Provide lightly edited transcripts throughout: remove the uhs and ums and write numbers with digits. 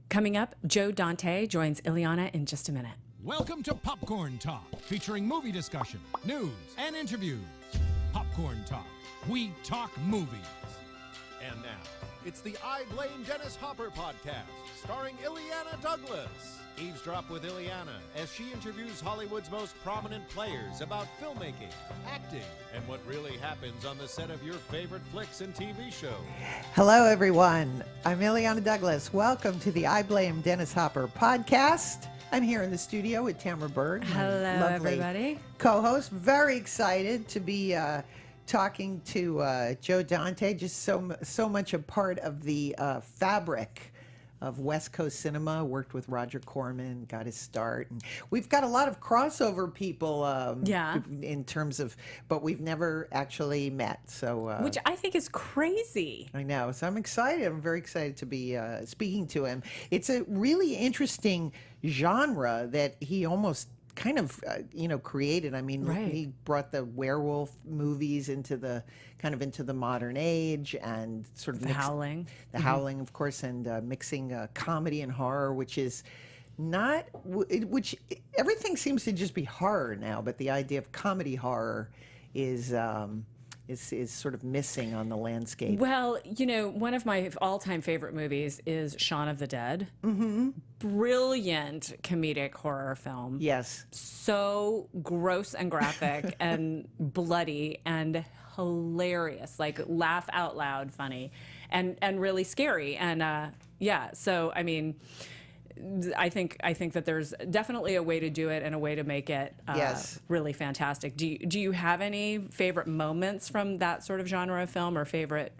Coming up, Joe Dante joins Illeana in just a minute. Welcome to Popcorn Talk, featuring movie discussion, news, and interviews. Popcorn Talk. We talk movies. And now, it's the I Blame Dennis Hopper podcast, starring Illeana Douglas. Eavesdrop with Illeana as she interviews Hollywood's most prominent players about filmmaking, acting, and what really happens on the set of your favorite flicks and TV shows. Hello, everyone. I'm Illeana Douglas. Welcome to the I Blame Dennis Hopper podcast. I'm here in the studio with Tamara Berg. Hello, everybody. Co-host. Very excited to be talking to Joe Dante. Just so much a part of the fabric of West Coast cinema. Worked with Roger Corman, got his start. And we've got a lot of crossover people in terms of, but we've never actually met. So Which I think is crazy. I know. So I'm excited. I'm very excited to be speaking to him. It's a really interesting genre that he almost kind of created. I mean, right. He brought the werewolf movies into the modern age, and sort of The Howling, of course, and mixing comedy and horror, which is not everything seems to just be horror now, but the idea of comedy horror is sort of missing on the landscape. Well, one of my all-time favorite movies is Shaun of the Dead. Mm-hmm. Brilliant comedic horror film. Yes. So gross and graphic and bloody and hilarious, like laugh out loud funny and really scary. And so I mean, I think that there's definitely a way to do it and a way to make it really fantastic. Do you have any favorite moments from that sort of genre of film, or favorite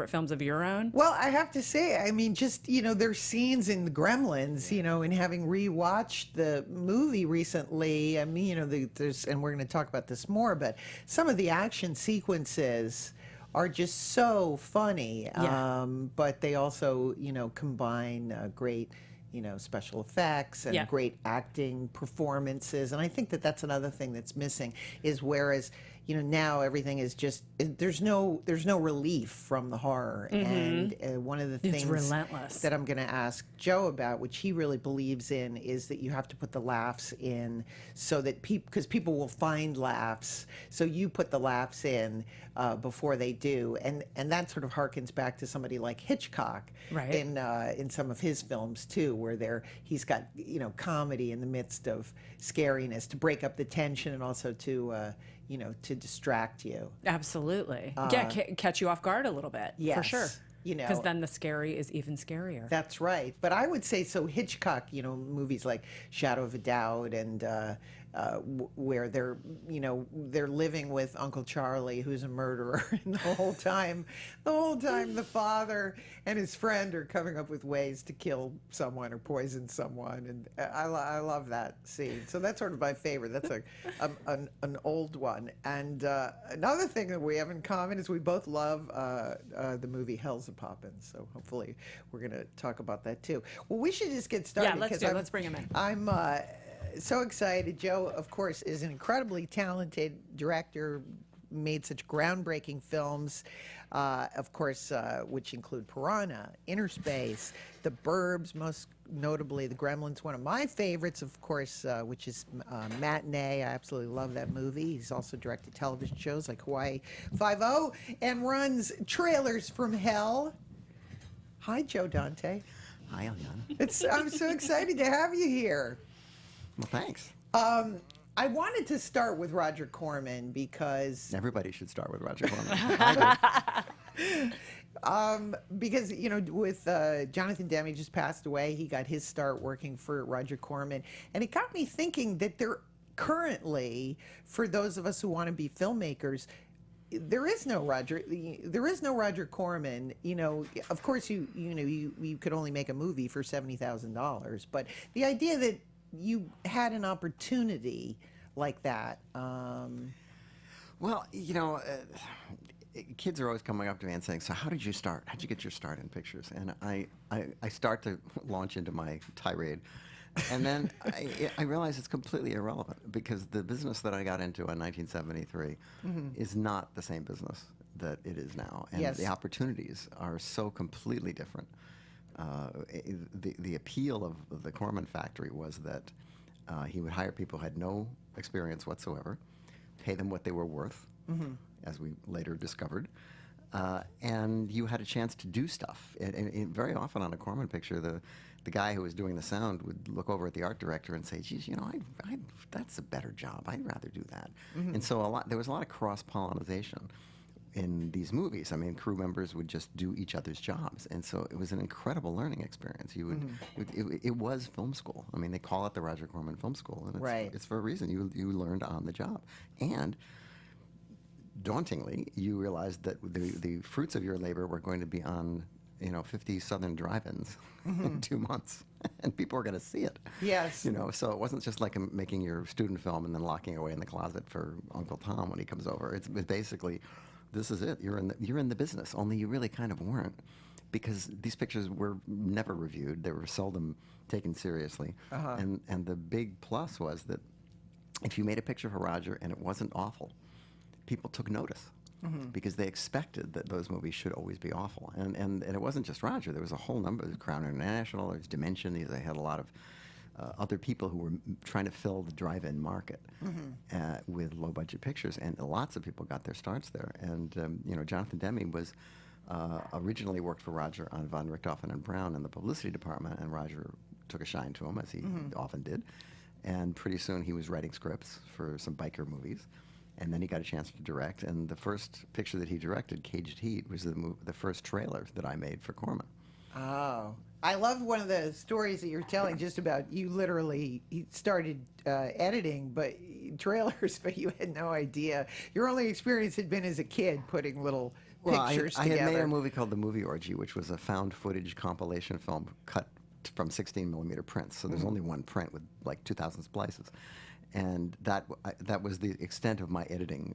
films of your own? Well, I have to say, I mean, just there's scenes in the Gremlins, and having rewatched the movie recently, I mean, there's, and we're going to talk about this more, but some of the action sequences are just so funny. Yeah. But they also combine great special effects and great acting performances. And I think that that's another thing that's missing, is whereas, now everything is just, there's no relief from the horror. Mm-hmm. And one of the things relentless that I'm going to ask Joe about, which he really believes in, is that you have to put the laughs in so that because people will find laughs. So you put the laughs in before they do. And that sort of harkens back to somebody like Hitchcock, right, in some of his films too, where he's got comedy in the midst of scariness to break up the tension, and also to distract you. Absolutely. Catch you off guard a little bit. Yes, for sure. Because then the scary is even scarier. That's right. But I would say, so Hitchcock, movies like Shadow of a Doubt, and where they're living with Uncle Charlie, who's a murderer, and the whole time the father and his friend are coming up with ways to kill someone or poison someone, and I love that scene. So that's sort of my favorite. That's an old one. And another thing that we have in common is we both love the movie Hell's a Poppin'. So hopefully we're going to talk about that too. Well, we should just get started. Yeah, let's bring him in. I'm so excited. Joe, of course, is an incredibly talented director, made such groundbreaking films, of course, which include Piranha, Innerspace, The Burbs, most notably The Gremlins, one of my favorites, of course, which is Matinee. I absolutely love that movie. He's also directed television shows like Hawaii Five-0 and runs Trailers from Hell. Hi, Joe Dante. Hi, Illeana. I'm so excited to have you here. Well, thanks. I wanted to start with Roger Corman because Everybody should start with Roger Corman. because with Jonathan Demme just passed away, he got his start working for Roger Corman, and it got me thinking that there currently, for those of us who want to be filmmakers, there is no Roger Corman. Of course, you could only make a movie for $70,000, but the idea that you had an opportunity like that. Well, kids are always coming up to me and saying, "So how did you start? How'd you get your start in pictures?" And I start to launch into my tirade. And then I realize it's completely irrelevant, because the business that I got into in 1973 is not the same business that it is now. And Yes. the opportunities are so completely different The appeal of the Corman Factory was that he would hire people who had no experience whatsoever, pay them what they were worth, as we later discovered, and you had a chance to do stuff. And very often on a Corman picture, the guy who was doing the sound would look over at the art director and say, geez, you know, that's a better job. I'd rather do that. And so there was a lot of cross-pollination in these movies. I mean, crew members would just do each other's jobs, and so it was an incredible learning experience. You would, it was film school. I mean, they call it the Roger Corman Film School, and it's for a reason. You learned on the job, and dauntingly, you realized that the fruits of your labor were going to be on 50 Southern drive-ins in 2 months, and people were going to see it. Yes. So it wasn't just like making your student film and then locking away in the closet for Uncle Tom when he comes over. It's basically, this is it. You're in the business. Only you really kind of weren't, because these pictures were never reviewed. They were seldom taken seriously. And the big plus was that if you made a picture for Roger and it wasn't awful, people took notice. Because they expected that those movies should always be awful. And it wasn't just Roger. There was a whole number. There's Crown International, there's Dimension. They had a lot of other people who were trying to fill the drive-in market with low-budget pictures. And lots of people got their starts there. And, Jonathan Demme was originally worked for Roger on Von Richthofen and Brown in the publicity department, and Roger took a shine to him, as he often did. And pretty soon he was writing scripts for some biker movies. And then he got a chance to direct, and the first picture that he directed, Caged Heat, was the first trailer that I made for Corman. Oh. I love one of the stories that you're telling just about you literally started editing trailers, but you had no idea. Your only experience had been as a kid putting little pictures I together. had made a movie called The Movie Orgy, which was a found footage compilation film cut from 16mm prints. So there's only one print with like 2,000 splices. And that was the extent of my editing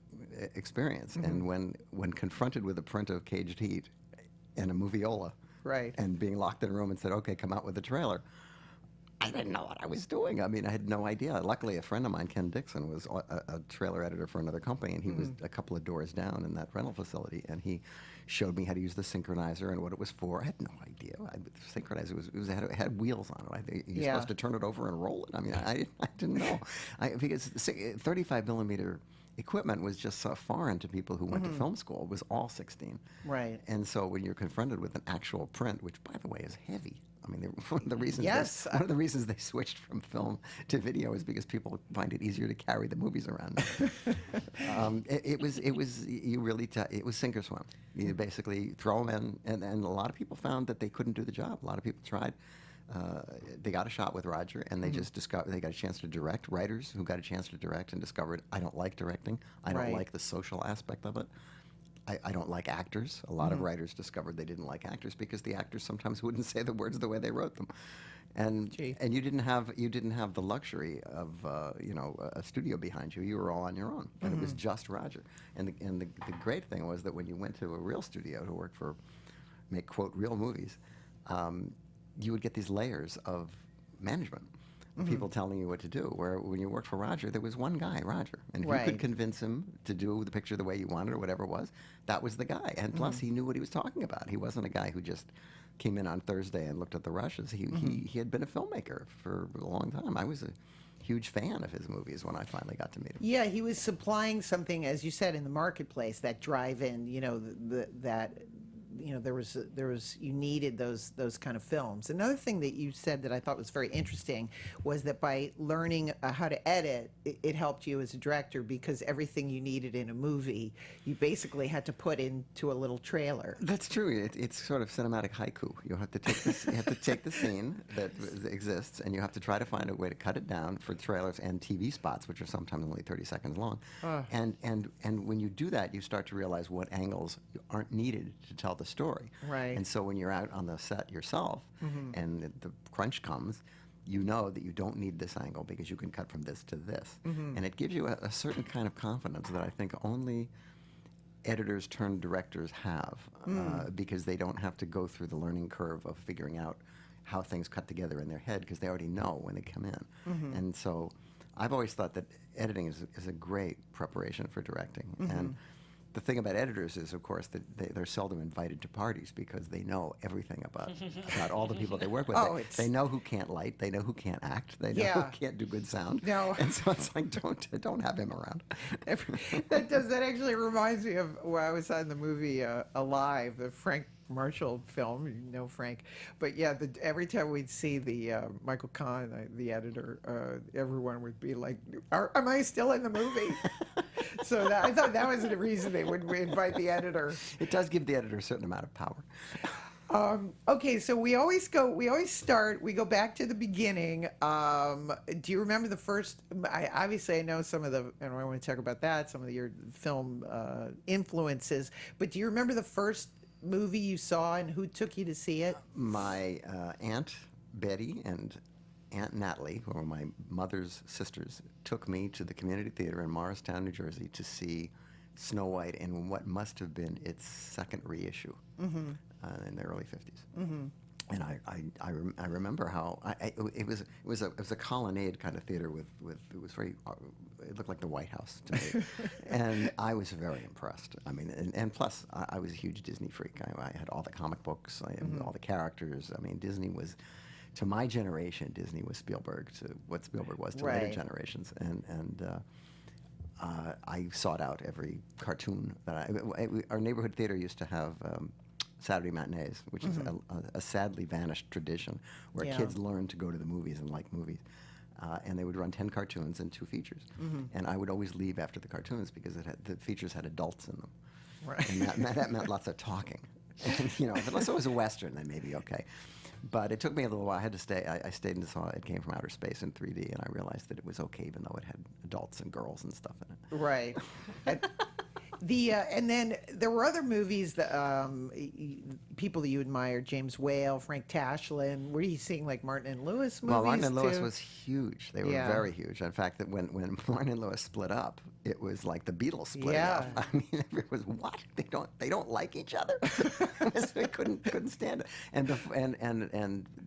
experience. And when confronted with a print of Caged Heat and a moviola, and being locked in a room and said, okay, come out with a trailer, I didn't know what I was doing. I mean, I had no idea. Luckily, a friend of mine, Ken Dixon, was a trailer editor for another company, and he was a couple of doors down in that rental facility, and he showed me how to use the synchronizer and what it was for. I had no idea. The synchronizer it had wheels on it. You're supposed to turn it over and roll it. I mean, I didn't know. Because 35mm equipment was just so foreign to people who went to film school. It was all 16. Right. And so when you're confronted with an actual print, which, by the way, is heavy. I mean, one of the reasons they switched from film to video is because people find it easier to carry the movies around. It was sink or swim. You basically throw them in, and a lot of people found that they couldn't do the job. A lot of people tried. They got a shot with Roger, and they just discovered they got a chance to direct. Writers who got a chance to direct and discovered, I don't like directing. I don't like the social aspect of it. I don't like actors. A lot of writers discovered they didn't like actors because the actors sometimes wouldn't say the words the way they wrote them, and you didn't have the luxury of a studio behind you. You were all on your own, and it was just Roger. And the great thing was that when you went to a real studio to make quote real movies, you would get these layers of management. People telling you what to do, where when you worked for Roger, there was one guy, Roger. And if you could convince him to do the picture the way you wanted or whatever it was, that was the guy. And plus, he knew what he was talking about. He wasn't a guy who just came in on Thursday and looked at the rushes. He had been a filmmaker for a long time. I was a huge fan of his movies when I finally got to meet him. Yeah, he was supplying something, as you said, in the marketplace, that drive-in, there was you needed those kind of films. Another thing that you said that I thought was very interesting was that by learning how to edit, it helped you as a director, because everything you needed in a movie, you basically had to put into a little trailer. That's true. It's sort of cinematic haiku. You have to take this. You have to take the scene that exists, and you have to try to find a way to cut it down for trailers and TV spots, which are sometimes only 30 seconds long. And when you do that, you start to realize what angles aren't needed to tell the story. Right. And so when you're out on the set yourself and the crunch comes, you know that you don't need this angle because you can cut from this to this. And it gives you a certain kind of confidence that I think only editors turned directors have, because they don't have to go through the learning curve of figuring out how things cut together in their head, because they already know when they come in. And so I've always thought that editing is a great preparation for directing. And the thing about editors is, of course, that they're seldom invited to parties because they know everything about all the people they work with. Oh, they know who can't light, they know who can't act, they know who can't do good sound. No. And so it's like, don't have him around. That actually reminds me of when I was on the movie Alive, the Frank Marshall film. You know Frank, but yeah, every time we'd see the Michael Kahn, the editor, everyone would be like, "Am I still in the movie?" So I thought that was the reason they wouldn't invite the editor. It does give the editor a certain amount of power. Okay, so we go back to the beginning. Do you remember the first, obviously I know some of the, and I want to talk about that, some of your film influences, but do you remember the first movie you saw and who took you to see it? My Aunt Betty and Aunt Natalie, who were my mother's sisters, took me to the community theater in Morristown, New Jersey to see Snow White in what must have been its second reissue. In the early 50s. And I remember how it was a colonnade kind of theater with it was very it looked like the White House to me, and I was very impressed. I mean, and plus I was a huge Disney freak. I had all the comic books, I had all the characters. I mean, Disney was, to my generation, Disney was Spielberg to what Spielberg was to later generations, and I sought out every cartoon that our neighborhood theater used to have. Saturday matinees, which is a sadly vanished tradition, where kids learn to go to the movies and like movies. And they would run 10 cartoons and 2 features. And I would always leave after the cartoons because the features had adults in them. Right. And that meant lots of talking. And, unless it was a Western, then maybe okay. But it took me a little while. I had to stay. I stayed and saw It Came from Outer Space in 3D, and I realized that it was okay, even though it had adults and girls and stuff in it. Right. And then there were other movies that people that you admired, James Whale, Frank Tashlin. Were you seeing like Martin and Lewis movies? Well, Martin and Lewis too? was huge. They were very huge. In fact, that when Martin and Lewis split up, it was like the Beatles splitting up. I mean, it was what? They don't like each other. They couldn't stand it. And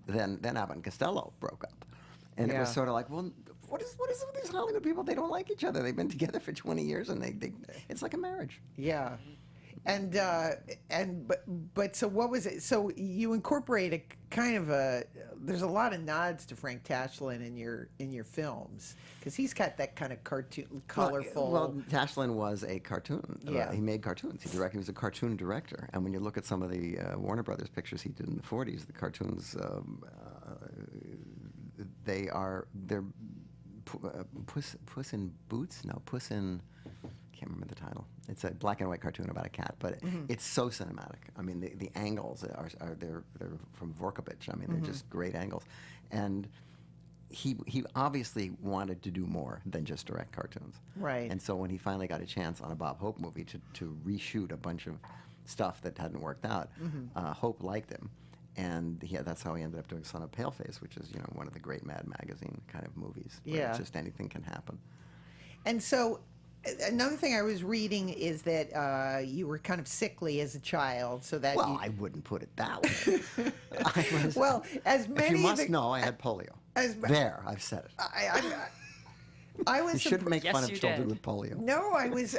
then Abbott and Costello broke up, and it was sort of like, well, what is with these Hollywood people? They don't like each other. They've been together for 20 years, and they it's like a marriage. Yeah. But so what was it? So you incorporate a kind of there's a lot of nods to Frank Tashlin in your films, because he's got that kind of cartoon, colorful. Well, Tashlin was a cartoon. Yeah. He made cartoons. He was a cartoon director. And when you look at some of the Warner Brothers pictures he did in the 40s, the cartoons, they're Puss in Boots? No, Puss in... I can't remember the title. It's a black and white cartoon about a cat, but it's so cinematic. I mean, the angles they're from Vorkovich. I mean, they're just great angles, and he obviously wanted to do more than just direct cartoons. Right. And so when he finally got a chance on a Bob Hope movie to reshoot a bunch of stuff that hadn't worked out, Hope liked him. And that's how he ended up doing Son of Paleface, which is one of the great Mad Magazine kind of movies. Where just anything can happen. And so another thing I was reading is that you were kind of sickly as a child, so that I wouldn't put it that way. As many if you must know, I had polio. I've said it. I was you shouldn't make fun of children did. with polio. No, I was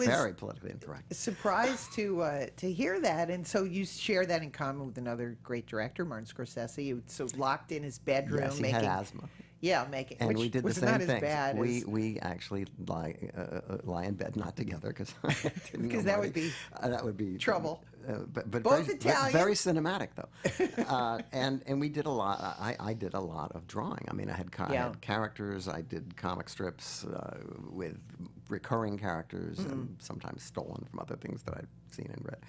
very politically incorrect. Surprised to hear that, and so you share that in common with another great director, Martin Scorsese. He was so locked in his bedroom, Yes, he had asthma. Yeah, and which we did the was same not thing. as bad as We actually lie in bed, not together, because that would be trouble. But Both very, Italian. very cinematic though. And we did a lot. I did a lot of drawing. I mean, I had characters. I did comic strips with recurring characters, and sometimes stolen from other things that I'd seen and read.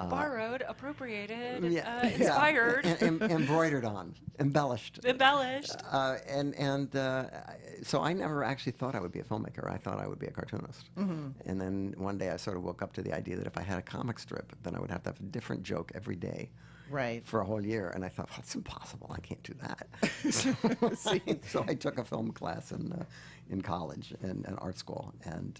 Borrowed, appropriated, inspired, embroidered on, embellished. So I never actually thought I would be a filmmaker. I thought I would be a cartoonist. And then one day I sort of woke up to the idea that if I had a comic strip, then I would have to have a different joke every day. Right. For a whole year, and I thought, that's impossible. I can't do that. So I took a film class in college and art school, and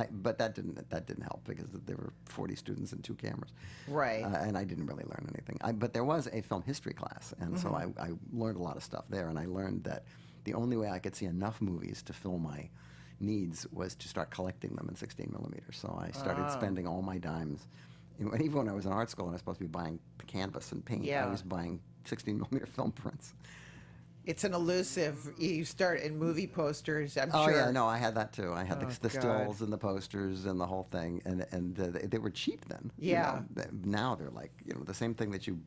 but that didn't help because there were 40 students and 2 cameras. Right. And I didn't really learn anything. But there was a film history class, and so I learned a lot of stuff there, and I learned that the only way I could see enough movies to fill my needs was to start collecting them in 16 millimeters. So I started spending all my dimes. Even when I was in art school and I was supposed to be buying canvas and paint, I was buying 16 millimeter film prints. It's an elusive. You start in movie posters. I'm Oh sure. yeah, no, I had that too. I had the God. stills and the posters and the whole thing, and they were cheap then. Yeah. You know, now they're like the same thing that you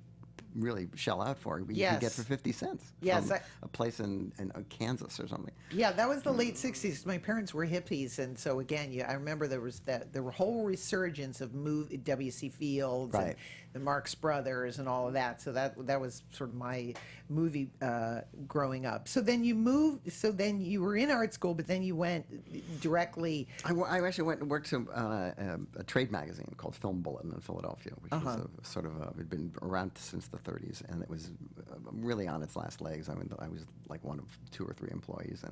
really shell out for. You can get Yes. for 50 cents. Yes, from a place in Kansas or something. Yeah, that was the late '60s. My parents were hippies, and so again, I remember there was the whole resurgence of W.C. Fields and Right. the Marx Brothers and all of that. So that was sort of my movie growing up. So then you moved. So then you were in art school, but then you went directly. I actually went and worked to a trade magazine called Film Bulletin in Philadelphia, which was it'd been around since the 30s, and it was really on its last legs. I mean, I was like one of 2 or 3 employees,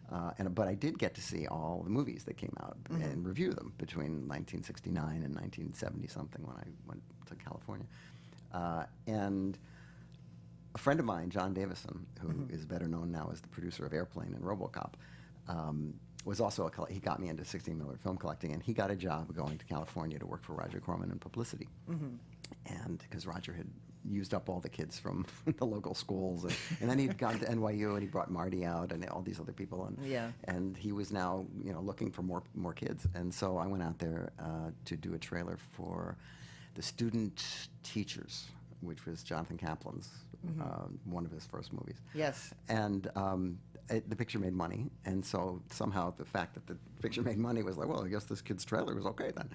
but I did get to see all the movies that came out and review them between 1969 and 1970 something when I went to California. And a friend of mine, John Davison, who is better known now as the producer of Airplane and RoboCop, was also he got me into 16 millimeter film collecting, and he got a job going to California to work for Roger Corman in publicity. And because Roger had used up all the kids from the local schools, and then he'd gone to NYU and he brought Marty out and all these other people, and he was now looking for more kids, and so I went out there to do a trailer for The Student Teachers, which was Jonathan Kaplan's one of his first movies. Yes. And the picture made money, and so somehow the fact that the picture made money was like, well, I guess this kid's trailer was okay then.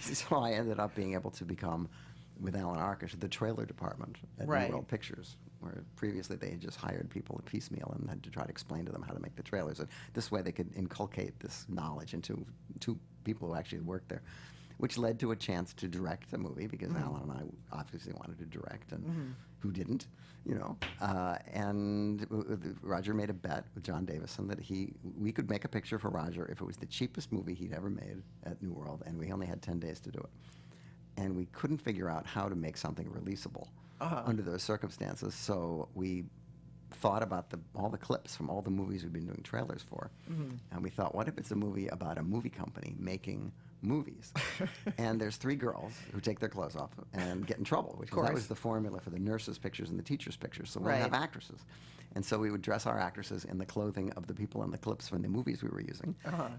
So I ended up being able to become, with Alan Arkish, the trailer department at New World Pictures, where previously they had just hired people at piecemeal and had to try to explain to them how to make the trailers. And this way they could inculcate this knowledge into 2 people who actually worked there, which led to a chance to direct a movie, because Alan and I obviously wanted to direct, and who didn't, and Roger made a bet with John Davison that we could make a picture for Roger if it was the cheapest movie he'd ever made at New World, and we only had 10 days to do it. And we couldn't figure out how to make something releasable under those circumstances, so we thought about all the clips from all the movies we've been doing trailers for, and we thought, what if it's a movie about a movie company making movies? And there's 3 girls who take their clothes off and get in trouble, that was the formula for the nurses' pictures and the teachers' pictures. So we'll have actresses. And so we would dress our actresses in the clothing of the people in the clips from the movies we were using.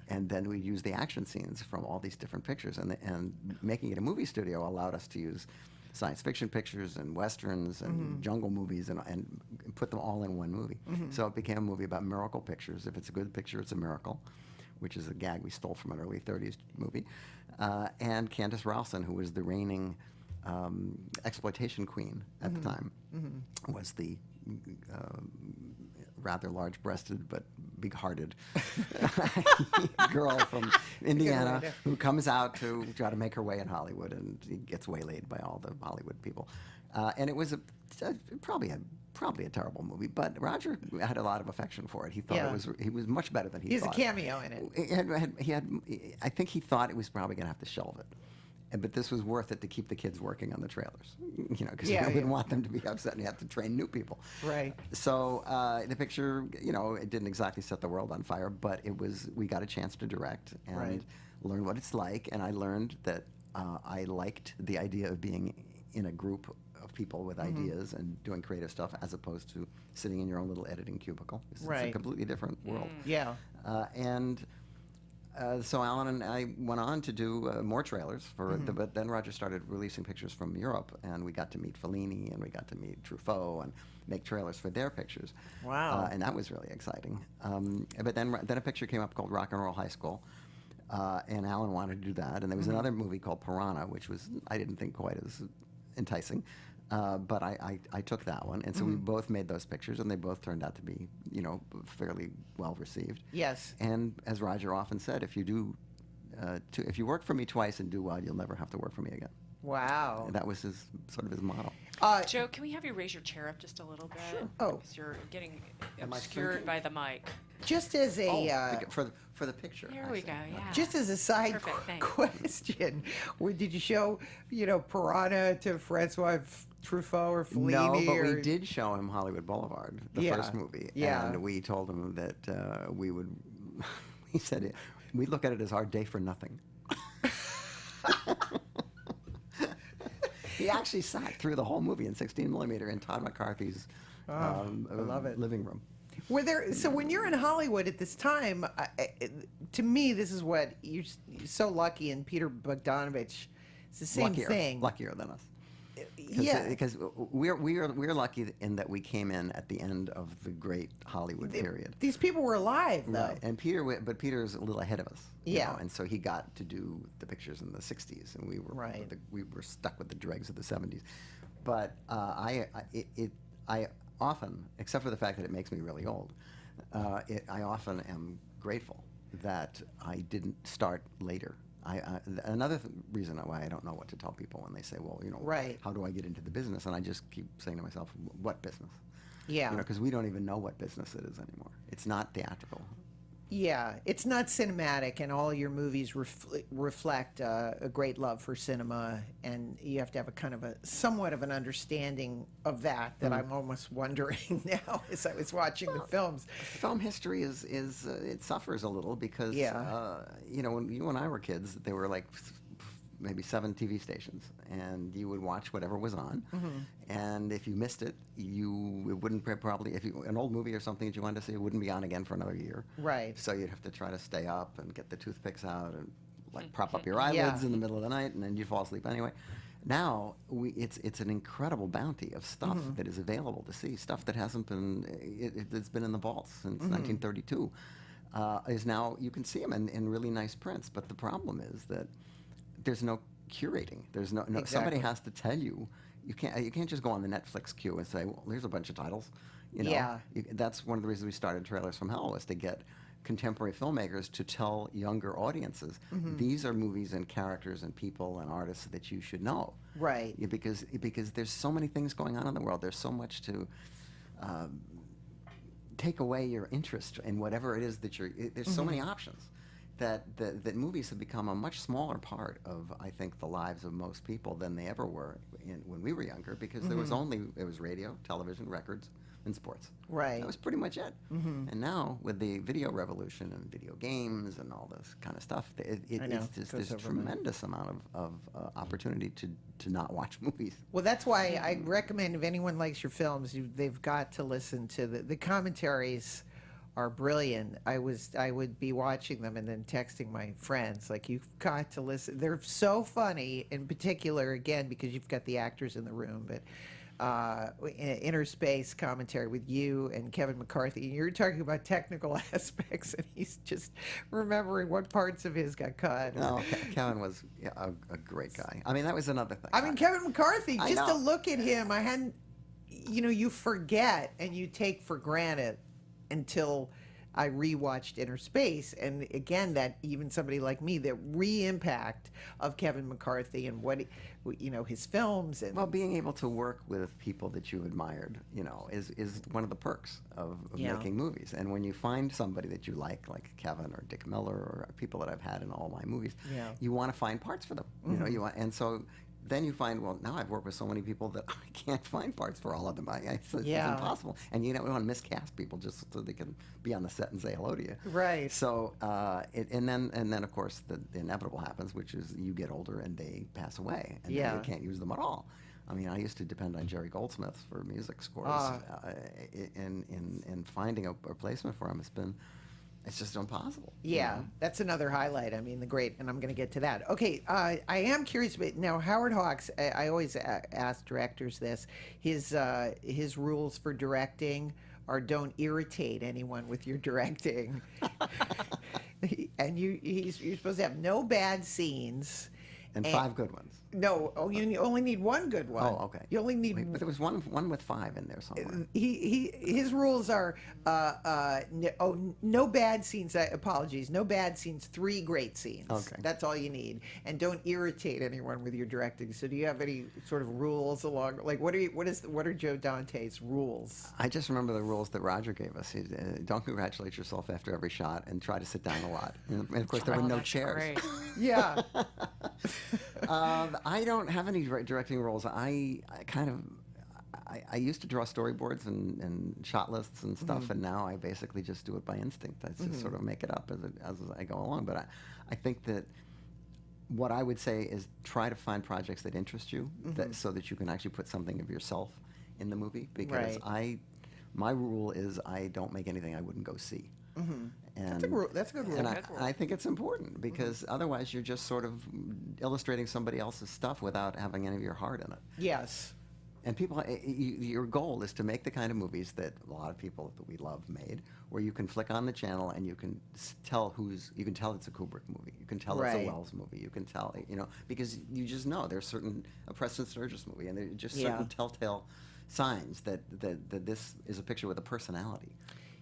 And then we'd use the action scenes from all these different pictures. And making it a movie studio allowed us to use science fiction pictures and westerns and jungle movies and put them all in one movie. So it became a movie about miracle pictures. If it's a good picture, it's a miracle, which is a gag we stole from an early 30s movie. And Candace Ralston, who was the reigning exploitation queen at the time, was the rather large-breasted but big-hearted girl from Indiana who comes out to try to make her way in Hollywood, and he gets waylaid by all the Hollywood people. And it was probably a terrible movie, but Roger had a lot of affection for it. He thought he was much better than he thought. He's a cameo in it. I think he thought it was probably going to have to shelve it. But this was worth it to keep the kids working on the trailers, because he wouldn't want them to be upset and you have to train new people. Right. So the picture, it didn't exactly set the world on fire, but we got a chance to direct and learn what it's like. And I learned that I liked the idea of being in a group of people with ideas and doing creative stuff, as opposed to sitting in your own little editing cubicle. It's a completely different world. Yeah. So Alan and I went on to do more trailers but then Roger started releasing pictures from Europe, and we got to meet Fellini and we got to meet Truffaut and make trailers for their pictures. Wow. And that was really exciting. But then a picture came up called Rock and Roll High School, and Alan wanted to do that. And there was another movie called Piranha, which I didn't think quite as enticing. But I took that one, and so we both made those pictures, and they both turned out to be, fairly well received. Yes. And as Roger often said, if you work for me twice and do well, you'll never have to work for me again. Wow. And that was his motto. Joe, can we have you raise your chair up just a little bit? Sure. Oh. Because you're getting Am I obscured shrinking? by the mic. Just as a For the picture. Here I we see. go, yeah. just as a side Perfect, thanks. question, did you show Piranha to Francois Truffaut or Fellini? No, but or? we did show him Hollywood Boulevard, the Yeah. first movie, Yeah. and we told him that we would he said, we look at it as our day for nothing. He actually sat through the whole movie in 16 millimeter in Todd McCarthy's I love it. living room. So when you're in Hollywood at this time, to me, this is what you're so lucky, and Peter Bogdanovich, it's the same thing. Luckier than us. Yeah. Because we're lucky in that we came in at the end of the great Hollywood period. These people were alive, though. Right. And Peter's a little ahead of us. you Yeah. know, and so he got to do the pictures in the 60s, and we were Right. we were stuck with the dregs of the 70s. But I often, except for the fact that it makes me really old, I often am grateful that I didn't start later. Another reason why I don't know what to tell people when they say, well, you know, Right. how do I get into the business? And I just keep saying to myself, what business? Yeah. You know, because we don't even know what business it is anymore. It's not theatrical. Yeah, it's not cinematic, and all your movies reflect a great love for cinema, and you have to have a kind of a somewhat of an understanding of that. I'm almost wondering now as I was watching the films. Film history is it suffers a little because Yeah. you know, when you and I were kids, there were like maybe 7 TV stations, and you would watch whatever was on. And if you missed it, it wouldn't probably, if you, an old movie or something that you wanted to see, it wouldn't be on again for another year. Right. So you'd have to try to stay up and get the toothpicks out and like prop up your eyelids in the middle of the night, and then you'd fall asleep anyway. Now it's an incredible bounty of stuff that is available to see. Stuff that hasn't been it's been in the vaults since 1932 is now, you can see them in really nice prints. But the problem is that there's no curating. There's no Exactly. somebody has to tell you. You can't just go on the Netflix queue and say, well, here's a bunch of titles. You know, Yeah. That's one of the reasons we started Trailers from Hell, was to get contemporary filmmakers to tell younger audiences, these are movies and characters and people and artists that you should know. Right. Yeah, because there's so many things going on in the world. There's so much to take away your interest in whatever it is that there's so many options. That movies have become a much smaller part of, I think, the lives of most people than they ever were when we were younger, because there was radio, television, records, and sports. Right. That was pretty much it. And now, with the video revolution and video games and all this kind of stuff, I know. it's just Goes this over my- tremendous amount of opportunity to not watch movies. Well, that's why I recommend, if anyone likes your films, they've got to listen to the commentaries. Are brilliant. I would be watching them and then texting my friends, like, you've got to listen. They're so funny, in particular, again, because you've got the actors in the room, but Interspace Commentary with you and Kevin McCarthy, and you're talking about technical aspects, and he's just remembering what parts of his got cut. No, Kevin was a great guy. I mean, that was another thing. I mean, Kevin McCarthy, I just to know. look at him, I hadn't, you forget and you take for granted until I rewatched Innerspace, and again, that even somebody like me, the re-impact of Kevin McCarthy and what his films and Well, being able to work with people that you admired, is one of the perks of Yeah. making movies. And when you find somebody that you like Kevin or Dick Miller or people that I've had in all my movies, Yeah. you want to find parts for them. And so then you find, well, now I've worked with so many people that I can't find parts for all of them. It's Yeah. impossible. And you don't want to miscast people just so they can be on the set and say hello to you. Right. So, and then of course the inevitable happens, which is you get older and they pass away, and Yeah. then you can't use them at all. I mean, I used to depend on Jerry Goldsmith for music scores, and finding a replacement for him it's just impossible. Yeah, that's another highlight. I mean, the great, and I'm going to get to that. Okay, I am curious, but now Howard Hawks, I always ask directors this. His rules for directing are don't irritate anyone with your directing, and you're supposed to have no bad scenes. And 5 good ones. No, you only need one good one. Oh, okay. You only need. Wait, but there was one with 5 in there somewhere. His rules are no bad scenes. Apologies, no bad scenes. 3 great scenes. Okay. That's all you need, and don't irritate anyone with your directing. So, do you have any sort of rules along? Like, what are Joe Dante's rules? I just remember the rules that Roger gave us. Don't congratulate yourself after every shot, and try to sit down a lot. And of course, there were no that's chairs. great. Yeah. I don't have any directing roles. I kind of, I used to draw storyboards and shot lists and stuff, and now I basically just do it by instinct. I just sort of make it up as I go along. But I think that what I would say is try to find projects that interest you, so that you can actually put something of yourself in the movie. Because my rule is I don't make anything I wouldn't go see. And That's a good rule. And I think it's important because otherwise you're just sort of illustrating somebody else's stuff without having any of your heart in it. Yes. And people, your goal is to make the kind of movies that a lot of people that we love made, where you can flick on the channel and you can tell you can tell it's a Kubrick movie, you can tell it's a Wells movie, you can tell, because you just know there's certain, a Preston Sturges movie, and there's just certain telltale signs that this is a picture with a personality.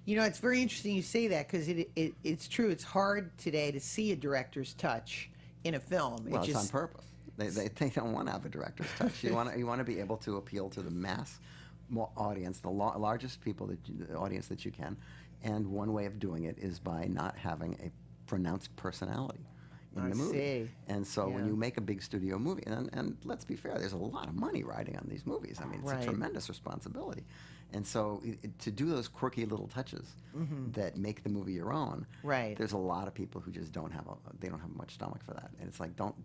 It's very interesting you say that because it's true. It's hard today to see a director's touch in a film. Well, it's on purpose. They don't want to have a director's touch. You want to be able to appeal to the mass audience, the largest audience that you can, and one way of doing it is by not having a pronounced personality in the movie. See. And so when you make a big studio movie, and let's be fair, there's a lot of money riding on these movies. I mean, it's a tremendous responsibility. And so to do those quirky little touches that make the movie your own, there's a lot of people who just don't have much stomach for that. And it's like, don't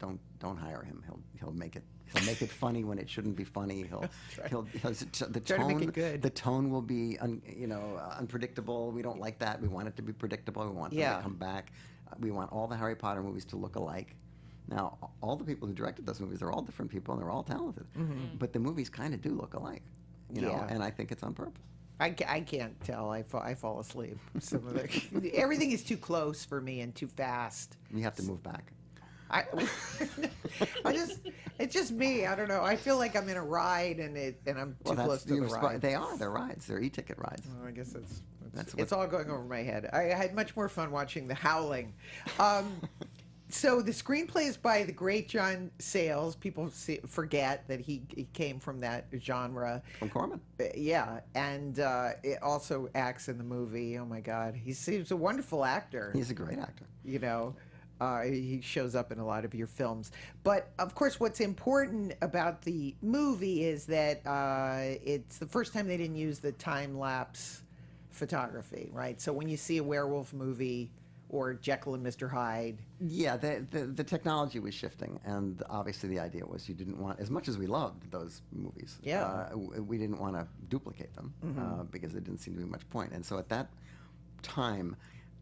hire him. He'll make it funny when it shouldn't be funny. The tone will be unpredictable. We don't like that. We want it to be predictable. We want them to come back. We want all the Harry Potter movies to look alike. Now, all the people who directed those movies, they're all different people and they're all talented. But the movies kind of do look alike. And I think it's on purpose. I can't tell. I fall asleep. Some of everything is too close for me and too fast. You have to move back. It's just me. I don't know. I feel like I'm in a ride and I'm too close to the ride. They're rides. They're e-ticket rides. Well, I guess it's all going over my head. I had much more fun watching The Howling. So the screenplay is by the great John Sayles. People forget that he came from that genre. From Corman. Yeah, and it also acts in the movie. Oh my God, he's a wonderful actor. He's a great actor. He shows up in a lot of your films. But of course, what's important about the movie is that it's the first time they didn't use the time-lapse photography, right? So when you see a werewolf movie or Jekyll and Mr. Hyde. Yeah, the technology was shifting, and obviously the idea was you didn't want, as much as we loved those movies, we didn't want to duplicate them because there didn't seem to be much point. And so at that time,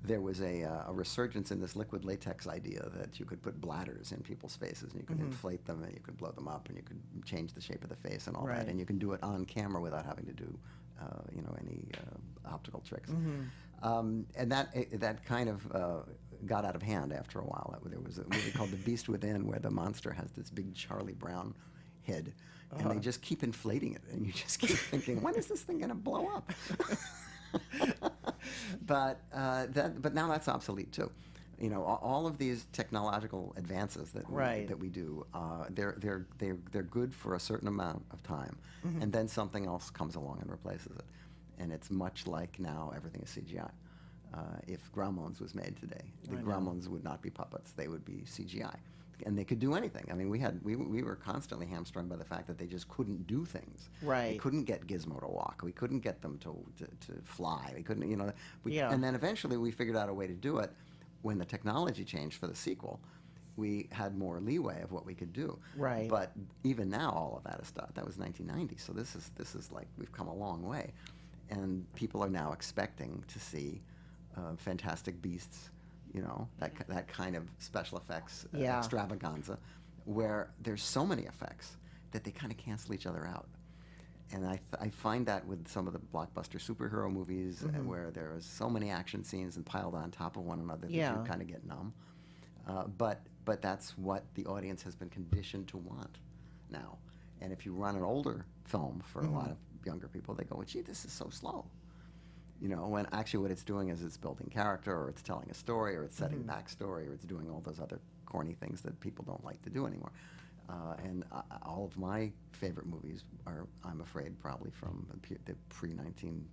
there was a resurgence in this liquid latex idea that you could put bladders in people's faces, and you could inflate them, and you could blow them up, and you could change the shape of the face and all that, and you can do it on camera without having to do any optical tricks. And that kind of got out of hand after a while. There was a movie called The Beast Within where the monster has this big Charlie Brown head, and they just keep inflating it, and you just keep thinking, when is this thing going to blow up? But now that's obsolete too. All of these technological advances that we do, they're good for a certain amount of time, and then something else comes along and replaces it. And it's much like now everything is CGI. If Gremlins was made today, the Gremlins would not be puppets; they would be CGI, and they could do anything. I mean, we were constantly hamstrung by the fact that they just couldn't do things. Right. We couldn't get Gizmo to walk. We couldn't get them to fly. We couldn't, And then eventually we figured out a way to do it. When the technology changed for the sequel, we had more leeway of what we could do. Right. But even now, all of that is stuff. That was 1990. So this is like we've come a long way. And people are now expecting to see Fantastic Beasts, that kind of special effects extravaganza, where there's so many effects that they kind of cancel each other out. And I find that with some of the blockbuster superhero movies where there are so many action scenes and piled on top of one another that you kind of get numb. But that's what the audience has been conditioned to want now. And if you run an older film for a lot of younger people, they go, well, gee, this is so slow. When actually what it's doing is it's building character, or it's telling a story, or it's setting backstory, or it's doing all those other corny things that people don't like to do anymore. And all of my favorite movies are, I'm afraid, probably from the pre-1970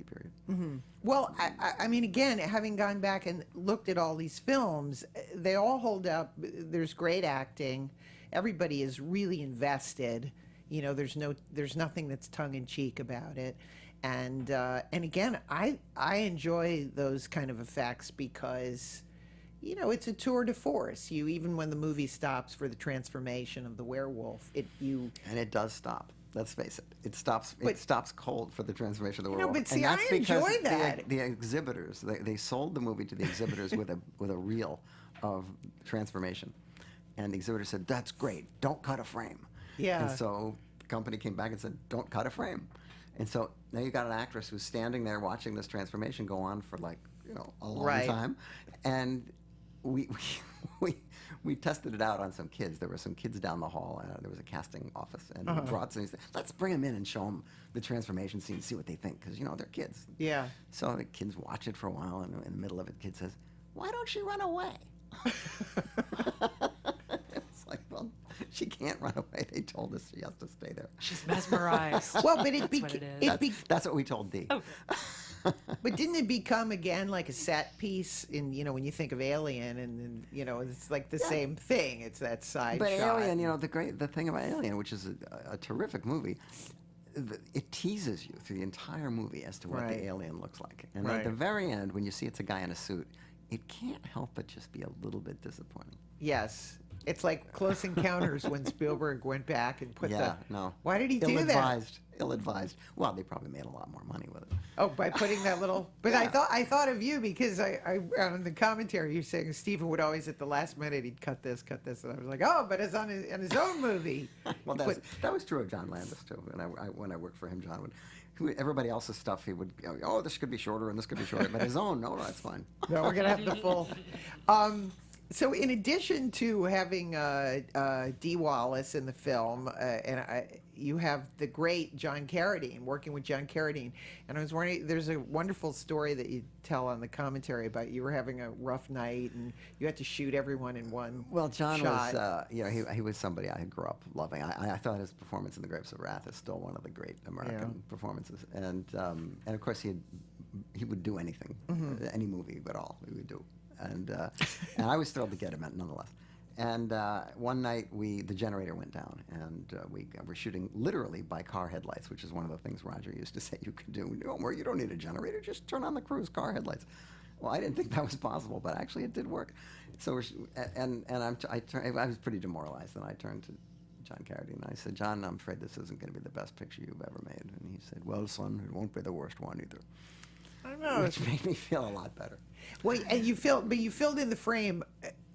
period. Well, I mean, again, having gone back and looked at all these films, they all hold up. There's great acting. Everybody is really invested You know, there's nothing that's tongue in cheek about it. And again, I enjoy those kind of effects because, you know, it's a tour de force. Even when the movie stops for the transformation of the werewolf, and it does stop. Let's face it. It stops cold for the transformation of the You know, werewolf. but see, and that's I because enjoy that. The exhibitors, they sold the movie to the exhibitors with a reel of transformation, and the exhibitor said, "That's great. Don't cut a frame." Yeah. And so the company came back and said, "Don't cut a frame." And so now you got an actress who's standing there watching this transformation go on for, like, you know, a long Right. time, and we tested it out on some kids. There were some kids down the hall. There was a casting office, and we brought some. He said, "Let's bring them in and show them the transformation scene, see what they think, because, you know, they're kids." Yeah. So the kids watch it for a while, and in the middle of it, the kid says, "Why don't she run away?" It's like, well, she can't run away. They told us she has to stay there. She's mesmerized. Well, but That's what it is. That's what we told Dee. Oh. But didn't it become again like a set piece in, you know, when you think of Alien, and you know, it's like the same thing. It's that side But shot. Alien, you know, the thing about Alien, which is a terrific movie, it teases you through the entire movie as to what Right. the alien looks like. And Right. at the very end, when you see it's a guy in a suit, it can't help but just be a little bit disappointing. Yes. It's like Close Encounters when Spielberg went back and put no. Why did he do that? Ill-advised. Ill-advised. Well, they probably made a lot more money with it. Oh, by putting that little. But Yeah. I thought of you because I on the commentary you're saying Stephen would always at the last minute he'd cut this, and I was like, oh, but it's on his own movie. Well, But- that was true of John Landis, too. When I worked for him, John would, everybody else's stuff, he would go, "Oh, this could be shorter and this could be shorter," but his own, no, that's fine. No, we're gonna have the full. So in addition to having Dee Wallace in the film, you have the great John Carradine, working with John Carradine. And I was wondering, there's a wonderful story that you tell on the commentary about you were having a rough night and you had to shoot everyone in one Well, John shot. was, you know, he was somebody I grew up loving. I thought his performance in The Grapes of Wrath is still one of the great American performances. And of course, he would do anything, any movie at all, he would do. And I was thrilled to get him nonetheless. And one night the generator went down, and we were shooting literally by car headlights, which is one of the things Roger used to say you could do. You don't need a generator, just turn on the crew's car headlights. Well, I didn't think that was possible, but actually it did work. So I was pretty demoralized, and I turned to John Carradine and I said, "John, I'm afraid this isn't going to be the best picture you've ever made." And he said, "Well, son, it won't be the worst one either." I don't know. Which made me feel a lot better. Well, and you filled in the frame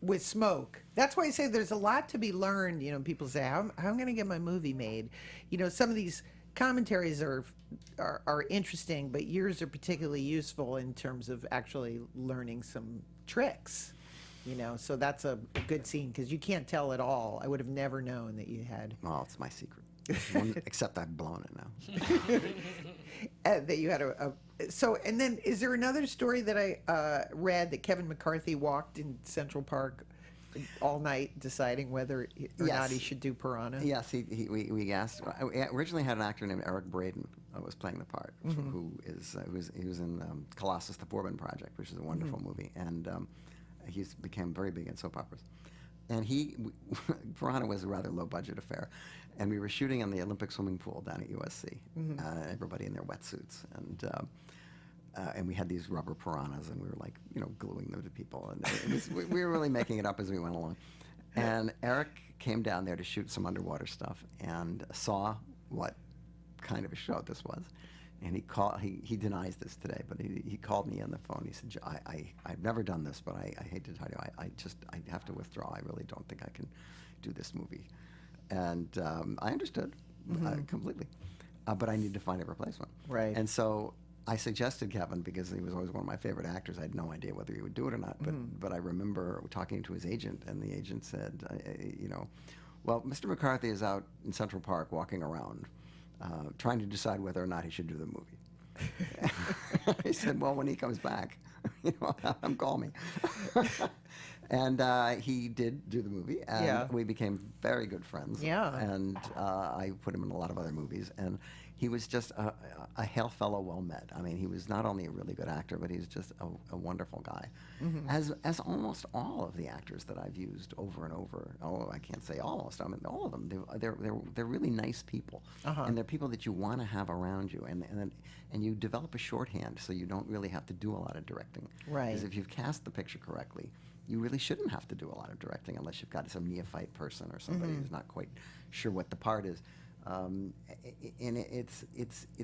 with smoke. That's why I say there's a lot to be learned. You know, people say, how am I going to get my movie made? You know, some of these commentaries are interesting, but yours are particularly useful in terms of actually learning some tricks. You know, so that's a good scene because you can't tell at all. I would have never known that you had. Well, it's my secret. Except I've blown it now. That you had so, and then is there another story that I read that Kevin McCarthy walked in Central Park all night deciding whether or not he should do Piranha? Yes, we asked. We originally had an actor named Eric Braden who was playing the part, who was in Colossus: The Bourbon Project, which is a wonderful movie, and he's became very big in soap operas. And Piranha was a rather low-budget affair, and we were shooting in the Olympic swimming pool down at USC. Everybody in their wetsuits, and we had these rubber piranhas, and we were like, you know, gluing them to people, and we were really making it up as we went along. And Eric came down there to shoot some underwater stuff, and saw what kind of a show this was. And he denies this today, but he called me on the phone. He said, I've never done this, but I hate to tell you, I have to withdraw. I really don't think I can do this movie. And I understood completely, but I need to find a replacement. Right. And so I suggested Kevin, because he was always one of my favorite actors. I had no idea whether he would do it or not, but I remember talking to his agent, and the agent said, you know, well, Mr. McCarthy is out in Central Park walking around, trying to decide whether or not he should do the movie. He said, well, when he comes back, you know, have him call me. And he did do the movie, and Yeah. we became very good friends. Yeah. And I put him in a lot of other movies, and he was just a hail fellow well met. I mean, he was not only a really good actor, but he's just a wonderful guy. As almost all of the actors that I've used over and over. Oh, I can't say almost. I mean, all of them. They're really nice people, and they're people that you want to have around you, and you develop a shorthand so you don't really have to do a lot of directing. Right. Because if you've cast the picture correctly, you really shouldn't have to do a lot of directing unless you've got some neophyte person or somebody who's not quite sure what the part is. And it's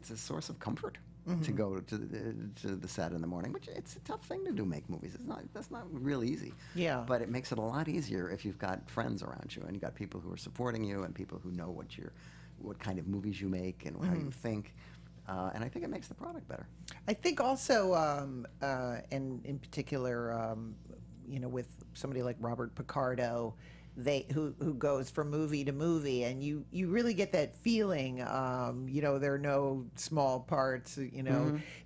a source of comfort to go to the set in the morning, which it's a tough thing to do, make movies. That's not real easy. Yeah. But it makes it a lot easier if you've got friends around you and you've got people who are supporting you and people who know what kind of movies you make and how you think. And I think it makes the product better. I think also, and in particular, with somebody like Robert Picardo, who goes from movie to movie, and you really get that feeling. There are no small parts,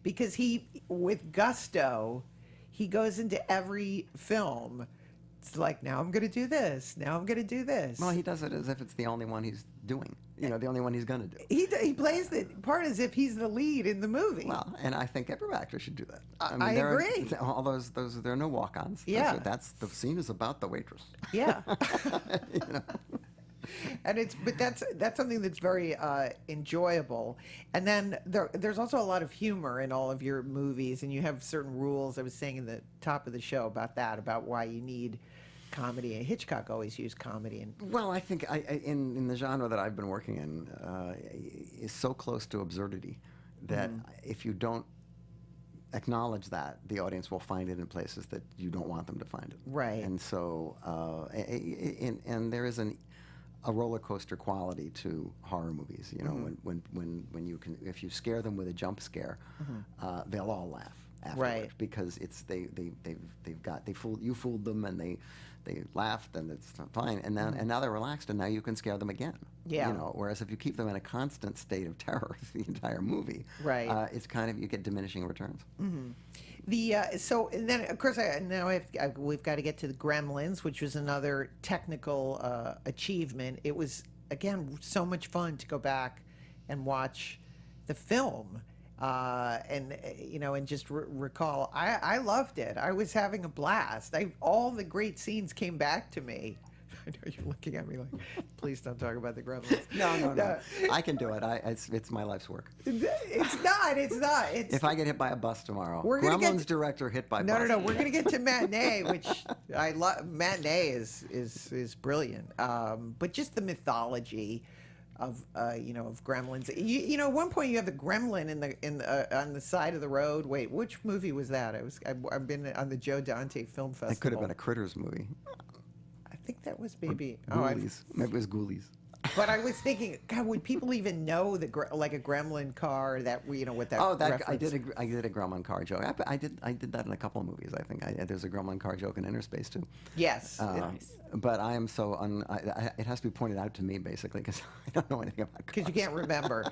because he, with gusto, he goes into every film. It's like, now I'm going to do this. Now I'm going to do this. Well, he does it as if it's the only one he's doing. The only one he's going to do. He plays the part as if he's the lead in the movie. Well, and I think every actor should do that. I agree. All those there are no walk-ons. Yeah. That's the scene is about the waitress. Yeah. And that's something that's very enjoyable. And then there's also a lot of humor in all of your movies, and you have certain rules. I was saying in the top of the show about why you need comedy. And Hitchcock always used comedy. Well, I think in the genre that I've been working in is so close to absurdity that if you don't acknowledge that, the audience will find it in places that you don't want them to find it. Right. And so, and there is a roller coaster quality to horror movies. When you can, if you scare them with a jump scare, they'll all laugh afterward, Right. because it's you fooled them, and they laughed, and it's fine, and now they're relaxed, and now you can scare them again. Yeah. Whereas if you keep them in a constant state of terror the entire movie, Right. It's kind of, you get diminishing returns. So and then of course we've got to get to the Gremlins, which was another technical achievement. It was again so much fun to go back and watch the film. And just recall, I loved it. I was having a blast. All the great scenes came back to me. I know you're looking at me like, please don't talk about the Gremlins. No. I can do it. It's my life's work. It's not. If I get hit by a bus tomorrow, We're gonna Gremlins director hit by bus. No. We're gonna get to Matinee, which I love. Matinee is brilliant. But just the mythology of Gremlins. At one point you have the gremlin on the side of the road. Wait, which movie was that? I've been on the Joe Dante Film Festival. It could have been a Critters movie. I think that was maybe. Ghoulies. Maybe it was Ghoulies. But I was thinking, God, would people even know like a gremlin car that with that? Oh, reference? I did a Gremlin car joke. I did that in a couple of movies. I think there's a Gremlin car joke in Innerspace too. Yes. But I am so it has to be pointed out to me basically because I don't know anything about cars. Because you can't remember.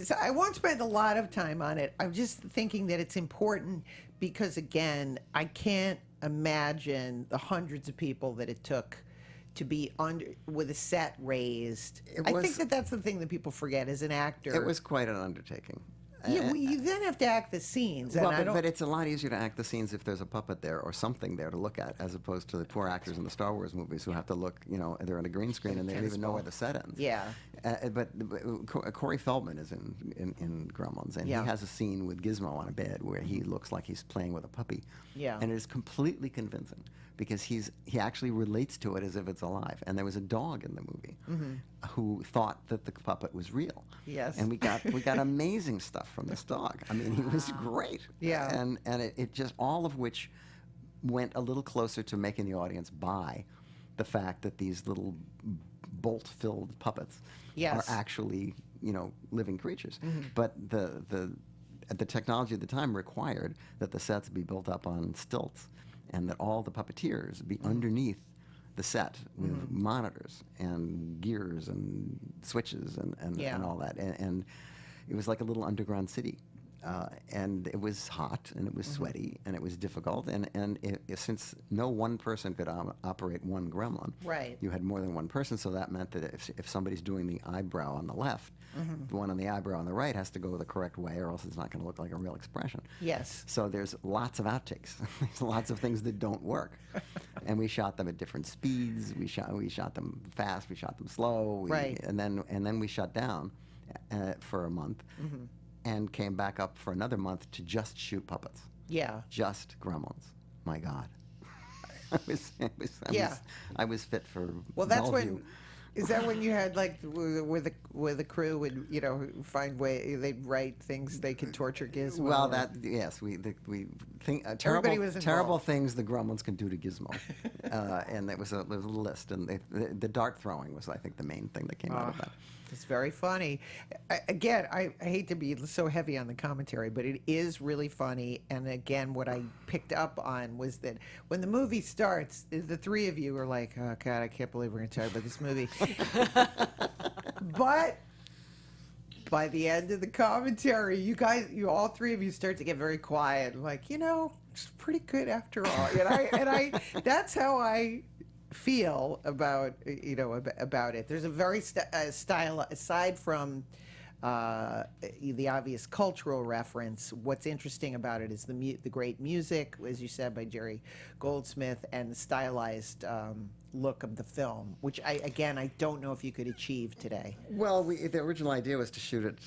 So I won't spend a lot of time on it. I'm just thinking that it's important because, again, I can't imagine the hundreds of people that it took to be with a set raised. I think that's the thing that people forget as an actor. It was quite an undertaking. Yeah, well, you then have to act the scenes. Well, but it's a lot easier to act the scenes if there's a puppet there or something there to look at, as opposed to the poor actors in the Star Wars movies who have to look, they're on a green screen and they don't even know where the set ends. Yeah. But Corey Feldman is in Gremlins, and he has a scene with Gizmo on a bed where he looks like he's playing with a puppy. Yeah. And it is completely convincing because he actually relates to it as if it's alive. And there was a dog in the movie who thought that the puppet was real. Yes. And we got amazing stuff from this dog. I mean, he was great. Yeah. And it just, all of which went a little closer to making the audience buy the fact that these little bolt-filled puppets are actually, living creatures. But the technology at the time required that the sets be built up on stilts and that all the puppeteers be underneath the set with monitors and gears and switches and all that. And it was like a little underground city. and it was hot, and it was sweaty, and it was difficult, and since no one person could operate one gremlin, Right. you had more than one person, so that meant that if somebody's doing the eyebrow on the left, the one on the eyebrow on the right has to go the correct way, or else it's not going to look like a real expression. Yes. So there's lots of outtakes. There's lots of things that don't work, and we shot them at different speeds. We shot them fast. We shot them slow. Right. And then we shut down for a month, and came back up for another month to just shoot puppets. Yeah. Just gremlins. My God. I was fit for Well, that's Bellevue. when. Is that when you had like where the crew would find they'd write things they could torture Gizmo? Well, yes, we think Everybody was terrible involved. things the Gremlins can do to Gizmo, and there was a list, and the dart throwing was, I think, the main thing that came out of that. It's very funny. Again, I hate to be so heavy on the commentary, but it is really funny. And again, what I picked up on was that when the movie starts, the three of you are like, "Oh God, I can't believe we're going to talk about this movie." But by the end of the commentary, you all three of you start to get very quiet. Like, it's pretty good after all. And I that's how I feel about about it. There's a very style aside from the obvious cultural reference. What's interesting about it is the great music, as you said, by Jerry Goldsmith, and the stylized look of the film, which I don't know if you could achieve today. Well, the original idea was to shoot it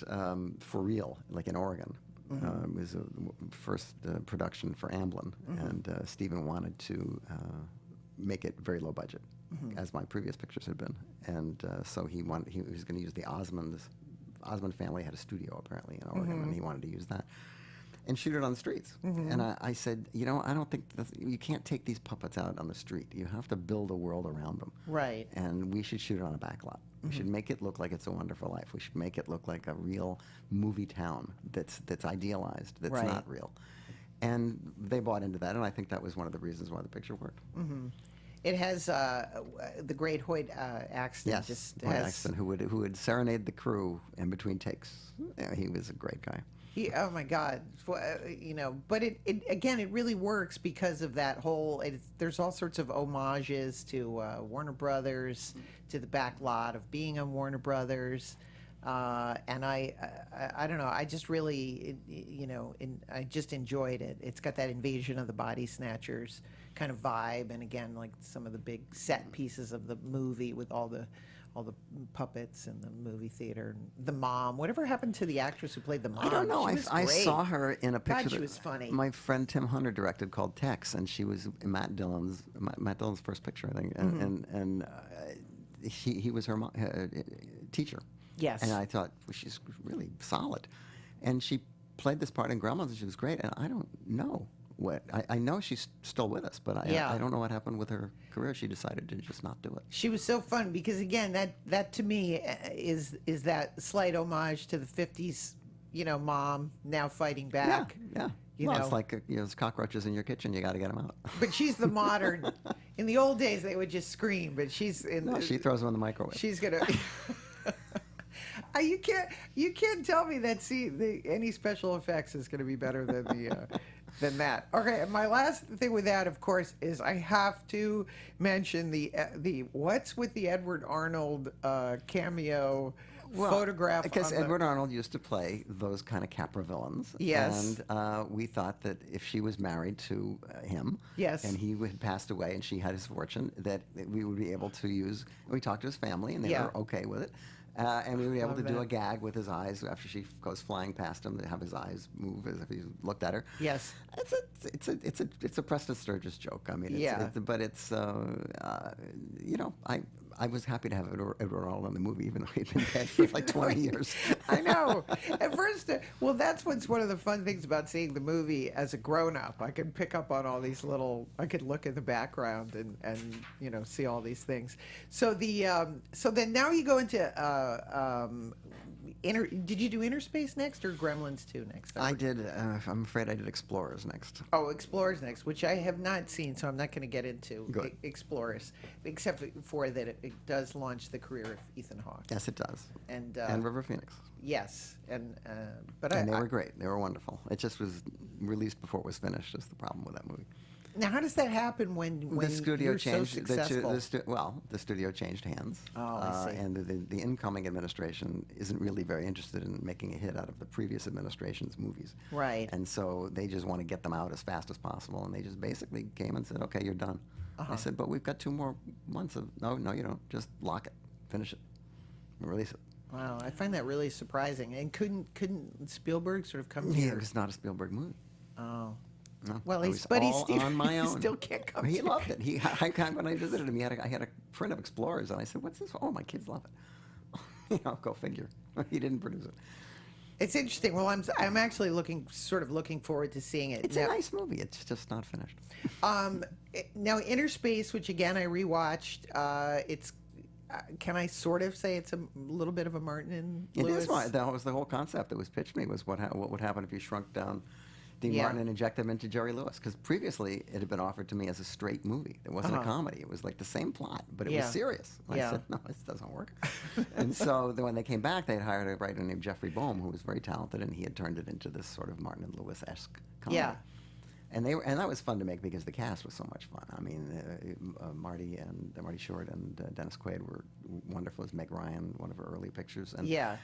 for real, like in Oregon. It was a first production for Amblin, and Stephen wanted to make it very low budget, as my previous pictures had been, and so he was going to use the Osmonds. Osmond family had a studio apparently in Oregon, and he wanted to use that and shoot it on the streets. And I said, I don't think you can't take these puppets out on the street. You have to build a world around them. Right. And we should shoot it on a backlot. We should make it look like It's a Wonderful Life. We should make it look like a real movie town that's idealized, that's Right. not real. And they bought into that, and I think that was one of the reasons why the picture worked. It has the great Hoyt Axton. Yes, Just Hoyt has, Axton, who would serenade the crew in between takes. Yeah, he was a great guy. Oh my God, but it again, it really works because of that whole. There's all sorts of homages to Warner Brothers, to the back lot of being on Warner Brothers, and I don't know. I just really, I just enjoyed it. It's got that Invasion of the Body Snatchers kind of vibe, and again, like some of the big set pieces of the movie with all the puppets in the movie theater. The mom, whatever happened to the actress who played the mom? I don't know. She was I great. saw her in a picture God, she that was funny. my friend Tim Hunter directed called Tex, and she was Matt Dillon's first picture, I think, and he was her teacher. Yes. And I thought, well, she's really solid, and she played this part in Gremlins, and she was great. And I don't know what I know she's still with us, but I don't know what happened with her career. She decided to just not do it. She was so fun because again, that to me is that slight homage to the '50s, mom now fighting back. Yeah. It's like there's cockroaches in your kitchen. You got to get them out. But she's the modern. In the old days, they would just scream, but she's in. No, she throws them in the microwave. She's gonna. You can't tell me that any special effects is going to be better than that. Okay, and my last thing with that, of course, is I have to mention the what's with the Edward Arnold cameo photograph. Because Edward Arnold used to play those kind of Capra villains. Yes. And we thought that if she was married to him, Yes. and he had passed away and she had his fortune, that we would be able to use. We talked to his family, and they were okay with it. And we would be able to do a gag with his eyes after she goes flying past him, to have his eyes move as if he looked at her. Yes. It's a Preston Sturges joke. I mean, I was happy to have Edward Arnold in the movie, even though he'd been dead for like 20 years. I know. At first, that's what's one of the fun things about seeing the movie as a grown-up. I could pick up on all these I could look in the background and see all these things. So so then now you go into Did you do Interspace Next or Gremlins 2 next? I did. I'm afraid I did Explorers next. Oh, Explorers Next, which I have not seen, so I'm not going to get into Good. Explorers, except for that it does launch the career of Ethan Hawke. Yes, it does. And River Phoenix. yes, and And they were great. They were wonderful. It just was released before it was finished. Is the problem with that movie. now how does that happen when The studio you're changed. so successful? The studio changed hands. Oh, I see. And the incoming administration isn't really very interested in making a hit out of the previous administration's movies. Right. And so they just want to get them out as fast as possible. And they just basically came and said, "Okay, you're done." I said, "But we've got 2 more months of no, you don't. Just lock it, finish it, and release it." Wow, I find that really surprising. And couldn't Spielberg sort of come Yeah, here? it was not a Spielberg movie. Oh. No, Well, it he's was but he's all still on my he own. still can't come. He to- loved it. When I visited him, I had a print of Explorers, and I said, "What's this? Oh, my kids love it." Go figure. He didn't produce it. It's interesting. Well, I'm actually looking forward to seeing it. It's Now- a nice movie. It's just not finished. Now, Interspace, which again I rewatched, it's can I sort of say it's a little bit of a Martin and It Lewis? is right. That was the whole concept that was pitched me, was what would happen if you shrunk down Dean Yeah. Martin and injected him into Jerry Lewis. Because previously it had been offered to me as a straight movie. It wasn't a comedy. It was like the same plot, but it Yeah. was serious. And Yeah. I said, "No, this doesn't work." And so when they came back, they had hired a writer named Jeffrey Boehm, who was very talented, and he had turned it into this sort of Martin and Lewis-esque comedy. Yeah. And that was fun to make because the cast was so much fun. I mean, Marty Short and Dennis Quaid were wonderful as Meg Ryan, one of her early pictures. And, Yeah.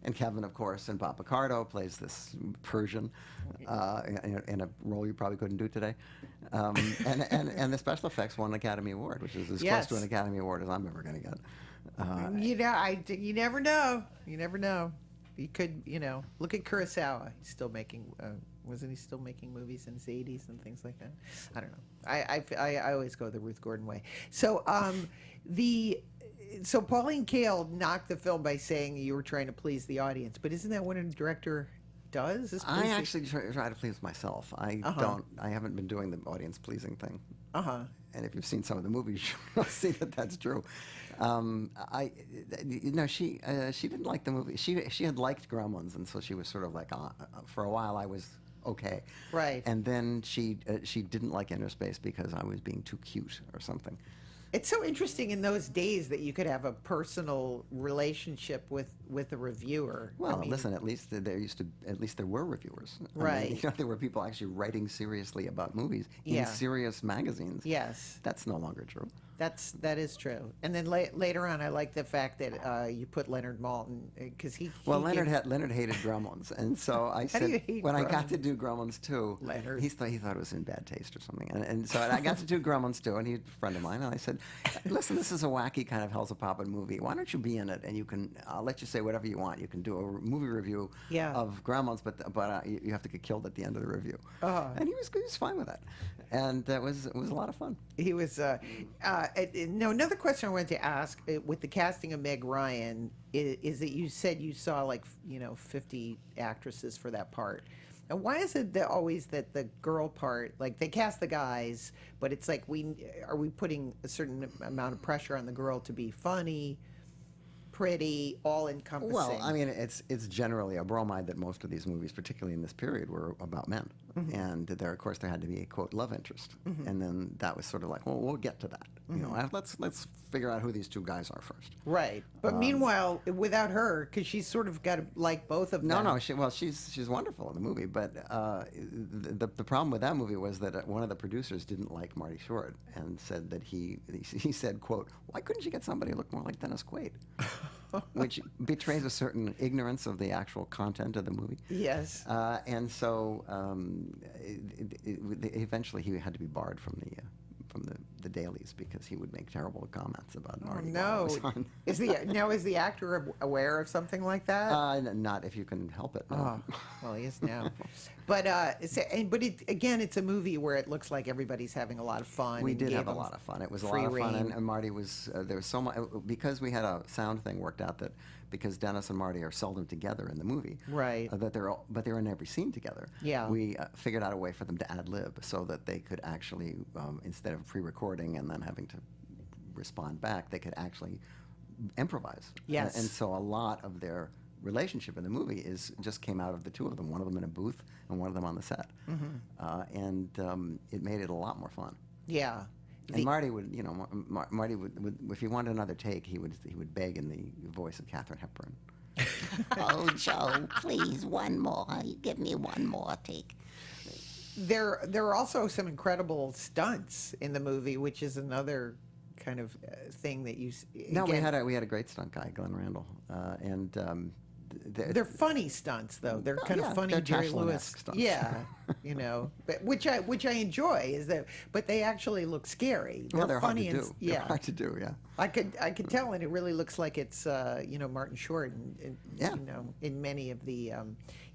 And Kevin, of course, and Bob Picardo plays this Persian in a role you probably couldn't do today. And the special effects won an Academy Award, which is as Yes. close to an Academy Award as I'm ever going to get. You never know. You never know. You could, look at Kurosawa. He's still making. Wasn't he still making movies in his 80s and things like that? I don't know. I always go the Ruth Gordon way. So So Pauline Kael knocked the film by saying you were trying to please the audience, but isn't that what a director does? Is I please the- actually try to please myself. I haven't been doing the audience pleasing thing. And if you've seen some of the movies, you'll see that that's true. She didn't like the movie. She had liked Gremlins, and so she was sort of like, for a while I was okay. Right. And then she didn't like Innerspace because I was being too cute or something. It's so interesting in those days that you could have a personal relationship with a reviewer. Well, I mean, listen. At least there were reviewers. Right. There were people actually writing seriously about movies Yeah. in serious magazines. Yes. That's no longer true. That is true. And then later on, I like the fact that you put Leonard Maltin because he. Well, he Leonard hated Gremlins, and so I How do you said hate when I got Gremlins? to do Gremlins 2, Leonard. he thought it was in bad taste or something, and so I got to do Gremlins 2, and he's a friend of mine, and I said, "Listen, this is a wacky kind of Hell's a Poppin' movie. Why don't you be in it, and I'll let you say whatever you want. You can do a movie review Yeah. of Gremlins, but you have to get killed at the end of the review." And he was fine with that, and it was a lot of fun. He was. No, another question I wanted to ask with the casting of Meg Ryan is that you said you saw 50 actresses for that part. And why is it that always that the girl part, like they cast the guys, but it's like are we putting a certain amount of pressure on the girl to be funny, pretty, all encompassing? Well, I mean, it's generally a bromide that most of these movies, particularly in this period, were about men. And there, of course, there had to be a, quote, love interest. And then that was sort of like, well, we'll get to that. Let's figure out who these two guys are first. Right. But meanwhile, without her, because she's sort of got to like both of them. No, she's wonderful in the movie, but the problem with that movie was that one of the producers didn't like Marty Short and said that he said, quote, "Why couldn't you get somebody who looked more like Dennis Quaid?" Which betrays a certain ignorance of the actual content of the movie. Yes. And so eventually he had to be barred from the dailies because he would make terrible comments about Marty. while it was on. Is the actor aware of something like that? Not if you can help it. No. Well, he is now. But it's a movie where it looks like everybody's having a lot of fun. We and did gave have a them lot of fun. It was a free lot of fun, rein. and Marty was there was so much because we had a sound thing worked out that because Dennis and Marty are seldom together in the movie, Right. but they're in every scene together. Yeah. We figured out a way for them to ad lib so that they could actually instead of pre-recording and then having to respond back, they could actually improvise. Yes. And so a lot of their relationship in the movie just came out of the two of them, one of them in a booth and one of them on the set. And it made it a lot more fun. Yeah. And Marty would, Marty would, if he wanted another take, he would beg in the voice of Katharine Hepburn. Oh, Joe, please, one more. Give me one more take. There are also some incredible stunts in the movie, which is another kind of thing that you. No, we had a great stunt guy, Glenn Randall, and they're funny stunts though. They're kind of funny they're Jerry Tashlin-esque Lewis. stunts. Yeah, but which I enjoy is that, but they actually look scary. They're funny hard to do. yeah. They're hard to do. Yeah. I could tell, and it really looks like it's Martin Short, in many of the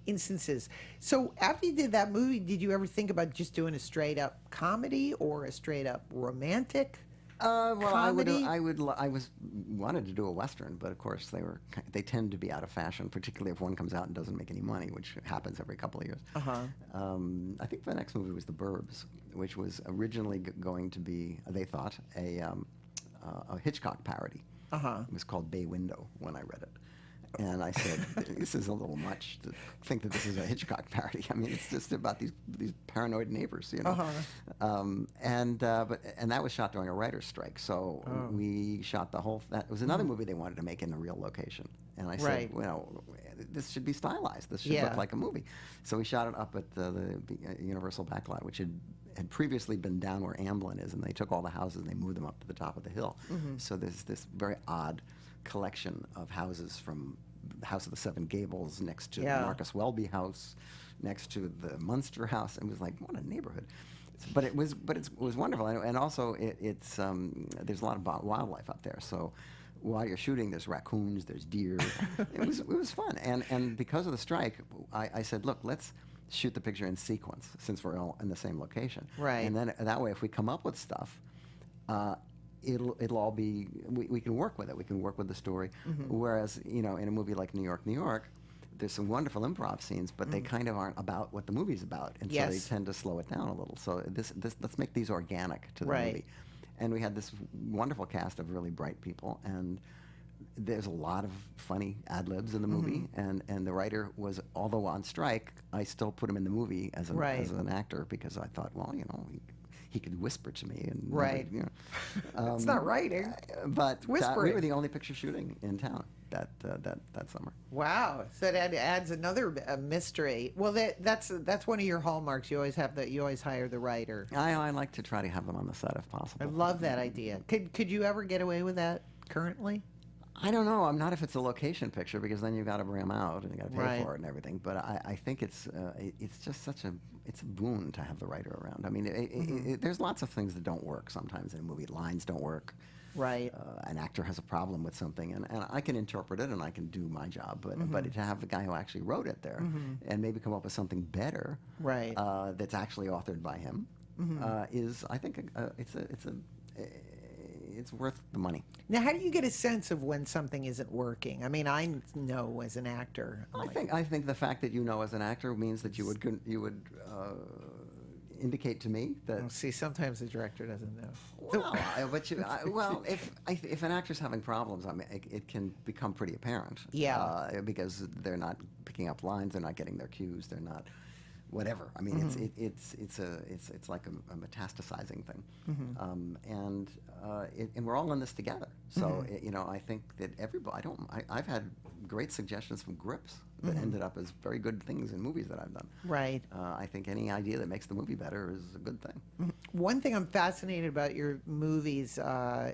instances. So after you did that movie, did you ever think about just doing a straight up comedy or a straight up romantic? Well, comedy? I wanted to do a Western, but of course they tend to be out of fashion, particularly if one comes out and doesn't make any money, which happens every couple of years. I think the next movie was The Burbs, which was originally going to be, they thought, a Hitchcock parody. It was called Bay Window when I read it. And I said, this is a little much to think that this is a Hitchcock parody. I mean, it's just about these paranoid neighbors, And that was shot during a writer's strike. So we shot the whole. That was another movie they wanted to make in a real location. And I said, this should be stylized. This should look like a movie. So we shot it up at the Universal Backlot, which had previously been down where Amblin is, and they took all the houses and they moved them up to the top of the hill. So there's this very odd collection of houses, from the House of the Seven Gables next to the Marcus Welby house, next to the Munster house. It was like, what a neighborhood! But it was wonderful, and also it's there's a lot of wildlife up there. So while you're shooting, there's raccoons, there's deer. It was fun, and because of the strike, I said, look, let's shoot the picture in sequence since we're all in the same location. Right. And then that way, if we come up with stuff. It'll all be, we can work with it. We can work with the story. Whereas, in a movie like New York, there's some wonderful improv scenes, but they kind of aren't about what the movie's about, and so they tend to slow it down a little. So let's make these organic to the movie. And we had this wonderful cast of really bright people, and there's a lot of funny ad libs in the movie. And the writer was, although on strike, I still put him in the movie as an actor, because I thought, well, he could whisper to me, and it's not writing, but whispering. We were the only picture shooting in town that summer. Wow! So that adds another mystery. Well, that's one of your hallmarks. You always hire the writer. I like to try to have them on the set if possible. I love that idea. Could you ever get away with that currently? I don't know. I'm not if it's a location picture, because then you've got to bring them out and you got to pay for it and everything. But I think it's just it's a boon to have the writer around. I mean, there's lots of things that don't work sometimes in a movie. Lines don't work. Right. An actor has a problem with something, and I can interpret it and I can do my job. But to have the guy who actually wrote it there and maybe come up with something better, that's actually authored by him, is, I think, it's worth the money. Now, how do you get a sense of when something isn't working? I mean, I know as an actor. I think the fact that you know as an actor means that you would indicate to me that. Well, see, sometimes the director doesn't know. Well, if an actor's having problems, I mean, it can become pretty apparent. Yeah. Because they're not picking up lines, they're not getting their cues, they're not. Whatever. I mean, it's like a metastasizing thing, and we're all in this together. So I think that everybody. I've had great suggestions from grips that ended up as very good things in movies that I've done. Right. I think any idea that makes the movie better is a good thing. One thing I'm fascinated about your movies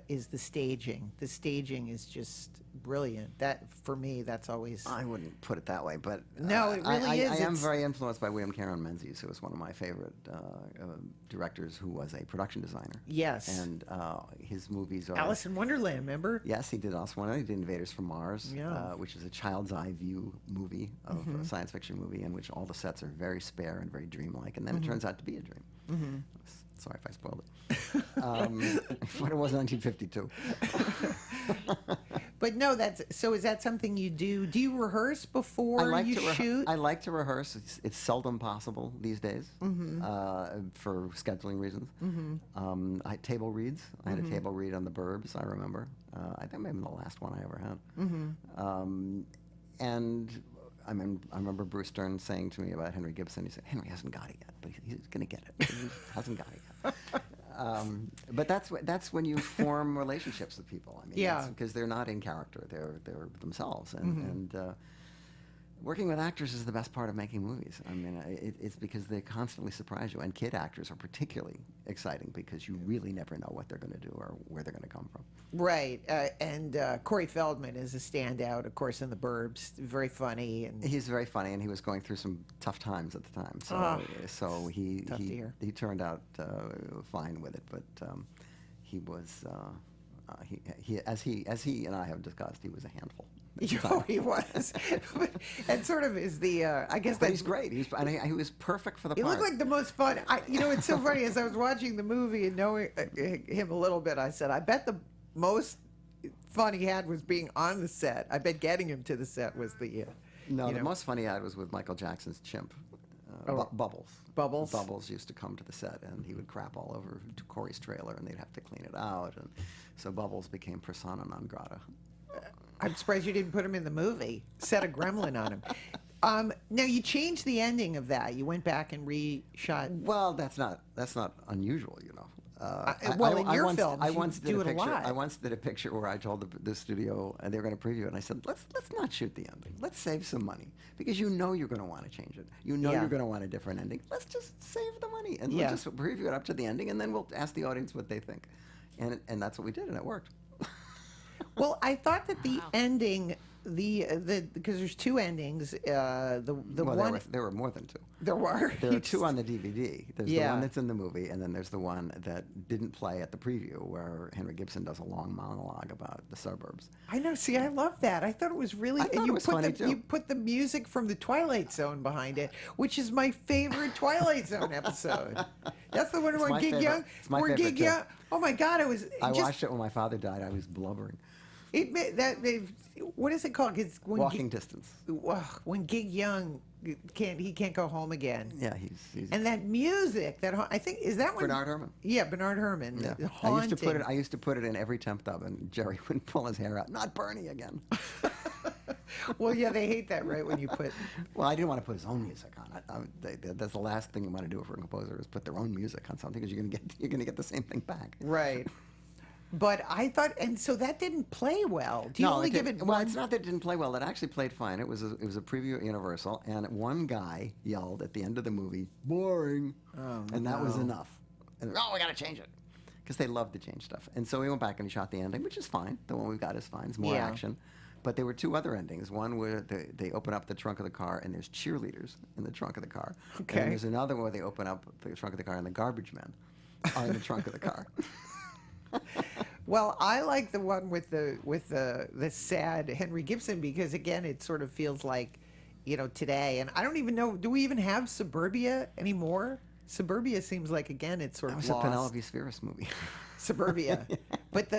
is the staging. The staging is just brilliant. That, for me, that's always. I wouldn't put it that way, but no, it really is. I am very influenced by William Caron Menzies, who was one of my favorite directors, who was a production designer. Yes. And his movies are Alice in Wonderland. Remember? Yes, he did Alice in Wonderland. He did Invaders from Mars, which is a child's eye view movie of a science fiction movie in which all the sets are very spare and very dreamlike, and then it turns out to be a dream. Sorry if I spoiled it. But it was 1952. But no, is that something you do? Do you rehearse before you shoot? I like to rehearse. It's seldom possible these days for scheduling reasons. I table reads. I had a table read on The Burbs, I remember. I think maybe the last one I ever had. And I remember Bruce Stern saying to me about Henry Gibson, he said, Henry hasn't got it yet, but he's going to get it. He hasn't got it yet. But that's when you form relationships with people. I mean, Yeah. because they're not in character; they're themselves. And working with actors is the best part of making movies. I mean, it's because they constantly surprise you. And kid actors are particularly exciting because you really never know what they're going to do or where they're going to come from. Right. And Corey Feldman is a standout, of course, in The Burbs. Very funny. And He's very funny, and he was going through some tough times at the time. So, tough to hear. he turned out fine with it. But he was, as he and I have discussed, he was a handful. Oh, he was. And sort of is the, I guess But that's... he's great. He was perfect for the He part. looked like the most fun. It's so funny. As I was watching the movie and knowing him a little bit, I said, I bet the most fun he had was being on the set. I bet getting him to the set was the... No, the most funny I had was with Michael Jackson's chimp, Bubbles. Bubbles? Bubbles used to come to the set, and he would crap all over Corey's trailer, and they'd have to clean it out. And so Bubbles became persona non grata. I'm surprised you didn't put him in the movie. Set a gremlin on him. Now, you changed the ending of that. You went back and reshot... Well, that's not unusual, you know. In your films, I once you did do a it a picture. lot. I once did a picture where I told the studio, and they were going to preview it, and I said, let's not shoot the ending. Let's save some money because you know you're going to want to change it. You know Yeah. you're going to want a different ending. Let's just save the money and Yeah. we'll just preview it up to the ending, and then we'll ask the audience what they think. And that's what we did, and it worked. Well, I thought that the ending, because there's two endings. The Well, one there were more than two. there were There are two on the DVD. There's the Yeah. one that's in the movie, and then there's the one that didn't play at the preview, where Henry Gibson does a long monologue about the suburbs. I know. See, I love that. I thought it was really. I thought and it you was put funny, the too. you put the music from the Twilight Zone behind it, which is my favorite Twilight Zone episode. That's the one where my Gig favorite. Young. It's my where favorite, Gig too. Young. Oh my God! I watched it when my father died. I was blubbering. What is it called? It's when Walking distance. when Gig Young can't go home again. Yeah, he's And that music, I think, is that one? Bernard Herrmann. Yeah, Bernard Herrmann. Yeah. Haunting. I used to put it in every temp dub, and Jerry would pull his hair out. Not Bernie again. Well, yeah, they hate that, right? When you put. Well, I didn't want to put his own music on it. That's the last thing you want to do for a composer is put their own music on something because you're gonna get the same thing back. Right. But I thought, and so that didn't play well. Do you No, only it give didn't. it Well, one? it's not that it didn't play well. It actually played fine. It was a preview at Universal, and one guy yelled at the end of the movie, "Boring," and that was enough. And, we got to change it because they love to change stuff. And so we went back and he shot the ending, which is fine. The one we've got is fine. It's more Yeah. action. But there were two other endings. One where they open up the trunk of the car and there's cheerleaders in the trunk of the car. Okay. And there's another one where they open up the trunk of the car and the garbage men are in the trunk of the car. Well, I like the one with the sad Henry Gibson because again, it sort of feels like, today. And I don't even know. Do we even have Suburbia anymore? Suburbia seems like again it's sort That of was lost. a Penelope Spheris movie. Suburbia, but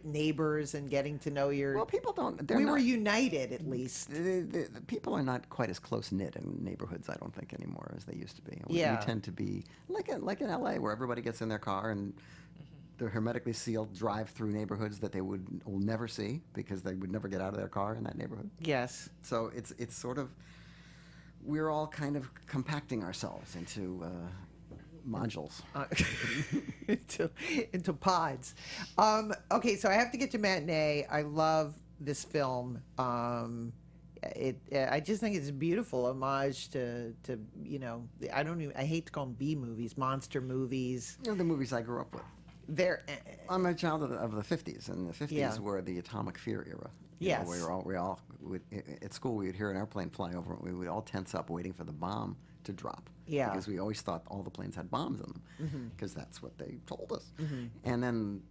neighbors and getting to know your. Well, people don't. We were united at least. The people are not quite as close knit in neighborhoods, I don't think, anymore as they used to be. Yeah. We tend to be like in LA, where everybody gets in their car and they're hermetically sealed, drive through neighborhoods that they will never see because they would never get out of their car in that neighborhood. Yes. So it's sort of we're all kind of compacting ourselves into modules. Into pods. Okay, so I have to get to Matinee. I love this film. I just think it's a beautiful homage to I hate to call them B movies, monster movies. The movies I grew up with. They're I'm a child of the 50s, and the 50s Yeah. were the atomic fear era. Yes. We all at school we would hear an airplane fly over, and we would all tense up waiting for the bomb to drop. Yeah. Because we always thought all the planes had bombs in them, because that's what they told us. Mm-hmm. And then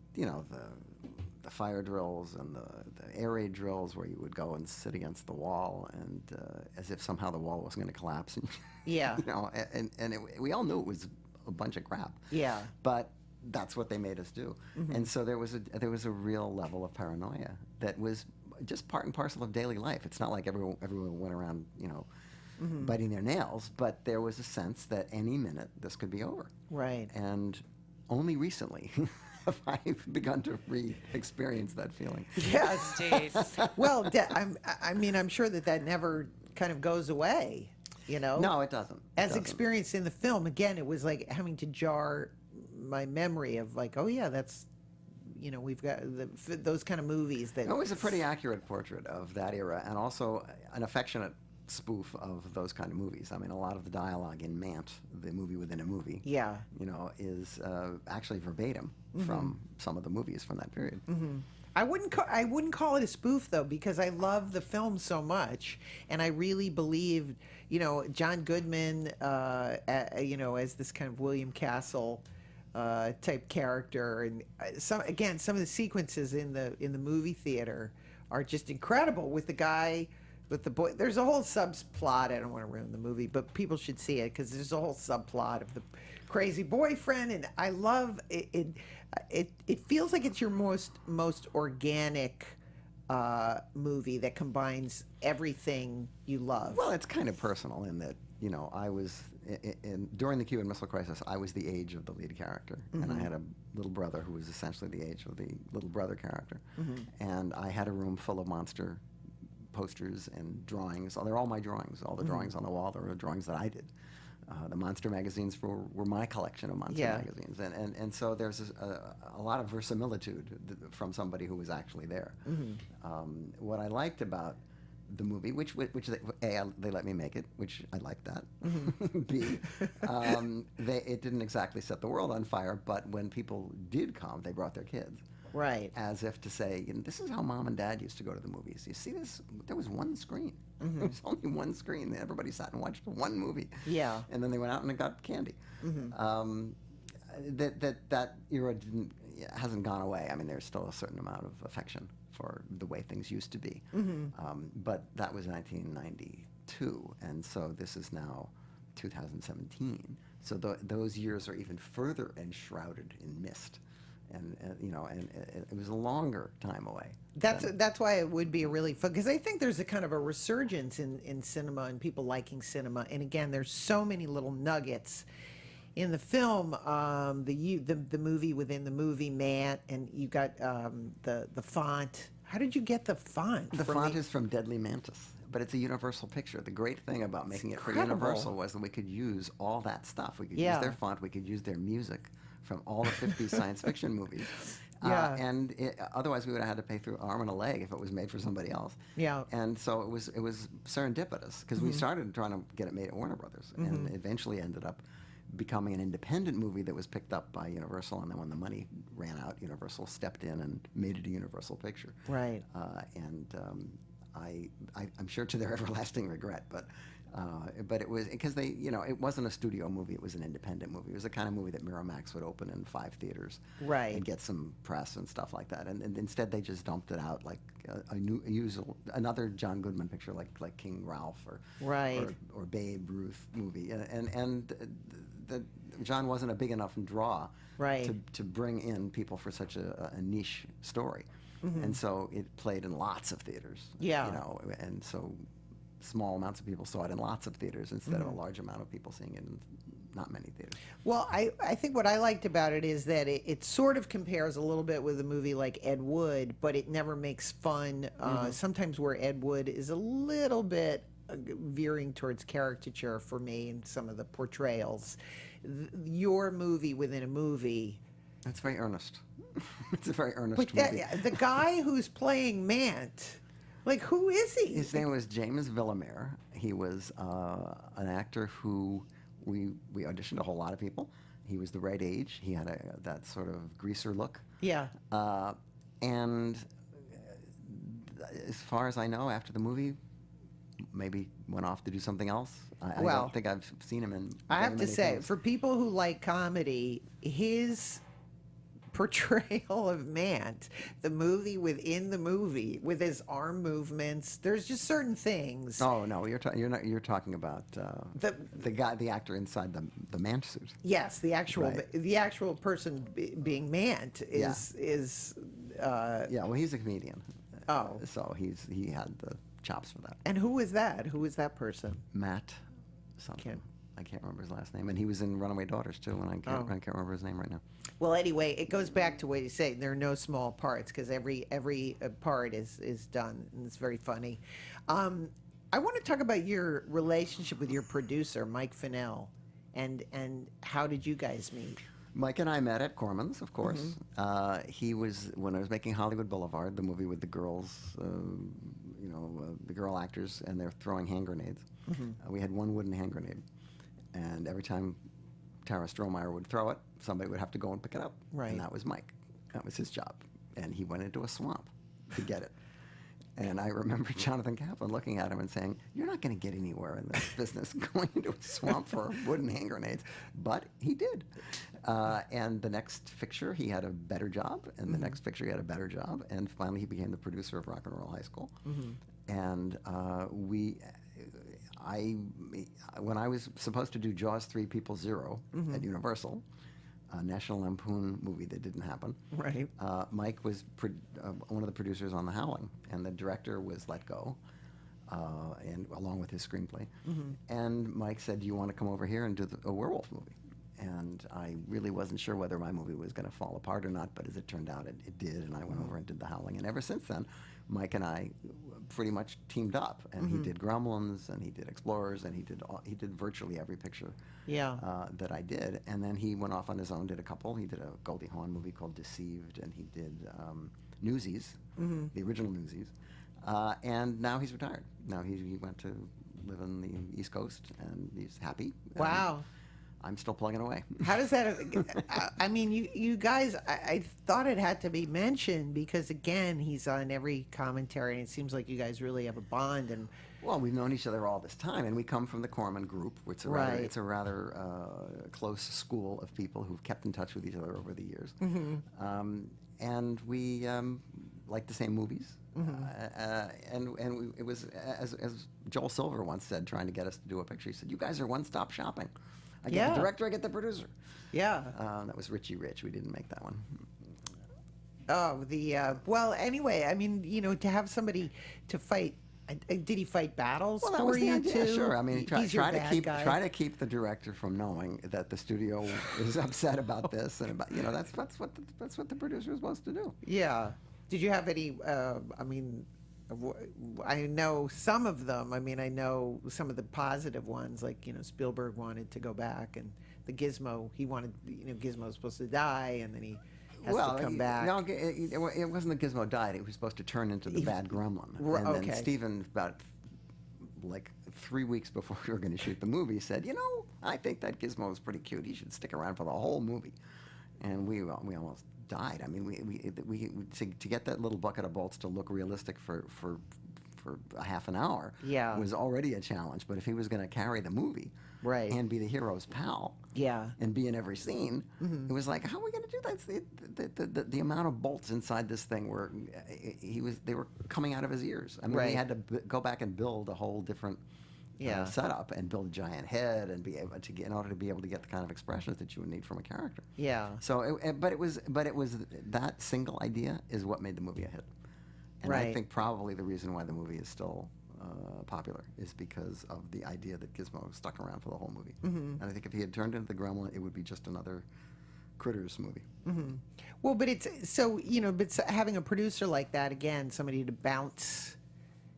the fire drills and the air raid drills where you would go and sit against the wall and as if somehow the wall wasn't going to collapse. And, Yeah. we all knew it was a bunch of crap. Yeah. But that's what they made us do. Mm-hmm. And so there was a real level of paranoia that was just part and parcel of daily life. It's not like everyone went around, Mm-hmm. biting their nails, but there was a sense that any minute this could be over. right. And only recently have I begun to re-experience that feeling. Yes. Indeed. Well, I mean, I'm sure that never kind of goes away, you know? No, it doesn't. As experienced in the film, again, it was like having to jar my memory of like, oh yeah, that's, you know, we've got those kind of movies that. It was a pretty accurate portrait of that era, and also an affectionate spoof of those kind of movies. I mean, a lot of the dialogue in Mantz, the movie within a movie, Yeah. you know, is actually verbatim from some of the movies from that period. I wouldn't call it a spoof though, because I love the film so much, and I really believed, you know, John Goodman, you know, as this kind of William Castle type character, and some of the sequences in the movie theater are just incredible with the guy. With the boy, there's a whole subplot. I don't want to ruin the movie, but people should see it because there's a whole subplot of the crazy boyfriend, and I love it. It feels like it's your most organic movie that combines everything you love. Well, it's kind of personal in that, you know, I was during the Cuban Missile Crisis, I was the age of the lead character, and I had a little brother who was essentially the age of the little brother character, and I had a room full of monster posters and drawings. They're all my drawings. All the drawings on the wall, they're the drawings that I did. The monster magazines were my collection of monster magazines. And so there's a lot of verisimilitude from somebody who was actually there. What I liked about the movie, which they let me make it, which I liked that. B, it didn't exactly set the world on fire, but when people did come, they brought their kids. Right. As if to say, you know, this is how Mom and Dad used to go to the movies. You see this? There was one screen. There was only one screen. Everybody sat and watched one movie. Yeah. And then they went out and got candy. That era hasn't gone away. I mean, there's still a certain amount of affection for the way things used to be. But that was 1992, and so this is now 2017. So those years are even further enshrouded in mist. And you know, and it was a longer time away. That's why it would be a really fun, because I think there's a kind of a resurgence in cinema and people liking cinema. And again, there's so many little nuggets in the film. The movie within the movie, Matt, and you got the font. How did you get the font? The font is from Deadly Mantis, but it's a Universal picture. The great thing about making it for incredible. Universal was that we could use all that stuff. We could use their font. We could use their music from all the 50s science fiction movies. And otherwise we would have had to pay through arm and a leg if it was made for somebody else. Yeah. And so it was serendipitous, because we started trying to get it made at Warner Brothers, and eventually ended up becoming an independent movie that was picked up by Universal, and then when the money ran out, Universal stepped in and made it a Universal picture. Right. I'm sure to their everlasting regret, but it was because they, you know, it wasn't a studio movie; it was an independent movie. It was the kind of movie that Miramax would open in 5 theaters, Right. and get some press and stuff like that. And instead, they just dumped it out like another John Goodman picture, like King Ralph or Babe Ruth movie. John wasn't a big enough draw, Right. to bring in people for such a niche story. And so it played in lots of theaters. Yeah. You know, and so small amounts of people saw it in lots of theaters instead of a large amount of people seeing it in not many theaters. Well, I think what I liked about it is that it sort of compares a little bit with a movie like Ed Wood, but it never makes fun. Sometimes where Ed Wood is a little bit veering towards caricature for me in some of the portrayals. Your movie within a movie. It's very earnest. It's a very earnest But movie. the guy who's playing Mant, like, who is he? His name was James Villamere. He was an actor who we auditioned a whole lot of people. He was the right age. He had that sort of greaser look. Yeah. And as far as I know, after the movie, maybe went off to do something else. I Well, don't think I've seen him in. I have very to many say, things. for people who like comedy, his portrayal of Mant, the movie within the movie, with his arm movements, there's just certain things. Oh no, you're talking about the actor inside the Mant suit. Yes, the actual Right. the actual person being Mant is Yeah, well, he's a comedian. Oh. So he had the chops for that. And who is that? Who is that person? Matt something. I can't remember his last name, and he was in Runaway Daughters too, and I can't remember his name right now. Well, anyway, it goes back to what you say. There are no small parts because every part is done, and it's very funny. I want to talk about your relationship with your producer, Mike Fennell, and how did you guys meet? Mike and I met at Corman's, of course. He was, when I was making Hollywood Boulevard, the movie with the girls, the girl actors, and they're throwing hand grenades. We had one wooden hand grenade, and every time Tara Strohmeyer would throw it, somebody would have to go and pick it up. Right. And that was Mike. That was his job. And he went into a swamp to get it. And I remember Jonathan Kaplan looking at him and saying, "You're not going to get anywhere in this business going into a swamp for wooden hand grenades." But he did. And the next picture, he had a better job. And the next picture, he had a better job. And finally, he became the producer of Rock and Roll High School. And when I was supposed to do Jaws 3 People Zero at Universal, a National Lampoon movie that didn't happen. Right. Mike was one of the producers on The Howling, and the director was let go, and along with his screenplay. And Mike said, "Do you want to come over here and do a werewolf movie?" And I really wasn't sure whether my movie was going to fall apart or not, but as it turned out, it did, and I went over and did The Howling. And ever since then, Mike and I pretty much teamed up, and he did Gremlins, and he did Explorers, and he did virtually every picture that I did. And then he went off on his own, did a couple. He did a Goldie Hawn movie called Deceived, and he did Newsies, the original Newsies. And now he's retired. Now he went to live on the East Coast, and he's happy. Wow. I'm still plugging away. How does that? I mean, you guys. I thought it had to be mentioned because again, he's on every commentary, and it seems like you guys really have a bond. And well, we've known each other all this time, and we come from the Corman group, which it's a rather close school of people who've kept in touch with each other over the years. And we like the same movies. And it was as Joel Silver once said, trying to get us to do a picture. He said, "You guys are one-stop shopping. I get the director, I get the producer." Yeah. That was Richie Rich. We didn't make that one. Oh, well, anyway, I mean, to have somebody to fight. Did he fight battles Well, that for was the you idea. too? Sure. I mean, He's your bad guy. try to keep the director from knowing that the studio is upset about this, and about that's what the producer is supposed to do. Yeah. Did you have any? I know some of them. I mean, I know some of the positive ones, like Spielberg wanted to go back, and the Gizmo. He wanted, Gizmo was supposed to die, and then he has to come back. No, it wasn't that Gizmo died. He was supposed to turn into the bad gremlin. And then Steven, about like 3 weeks before we were going to shoot the movie, said, "I think that Gizmo is pretty cute. He should stick around for the whole movie." And we almost died. I mean, we to get that little bucket of bolts to look realistic for a half an hour was already a challenge. But if he was going to carry the movie and be the hero's pal and be in every scene, it was like, how are we going to do that? The amount of bolts inside this thing they were coming out of his ears. I mean, we had to go back and build a whole different setup and build a giant head and be able to in order to be able to get the kind of expressions that you would need from a character. Yeah. So, but it was that single idea is what made the movie a hit. And I think probably the reason why the movie is still popular is because of the idea that Gizmo stuck around for the whole movie. And I think if he had turned into the Gremlin, it would be just another Critters movie. Well, but it's so having a producer like that, again, somebody to bounce.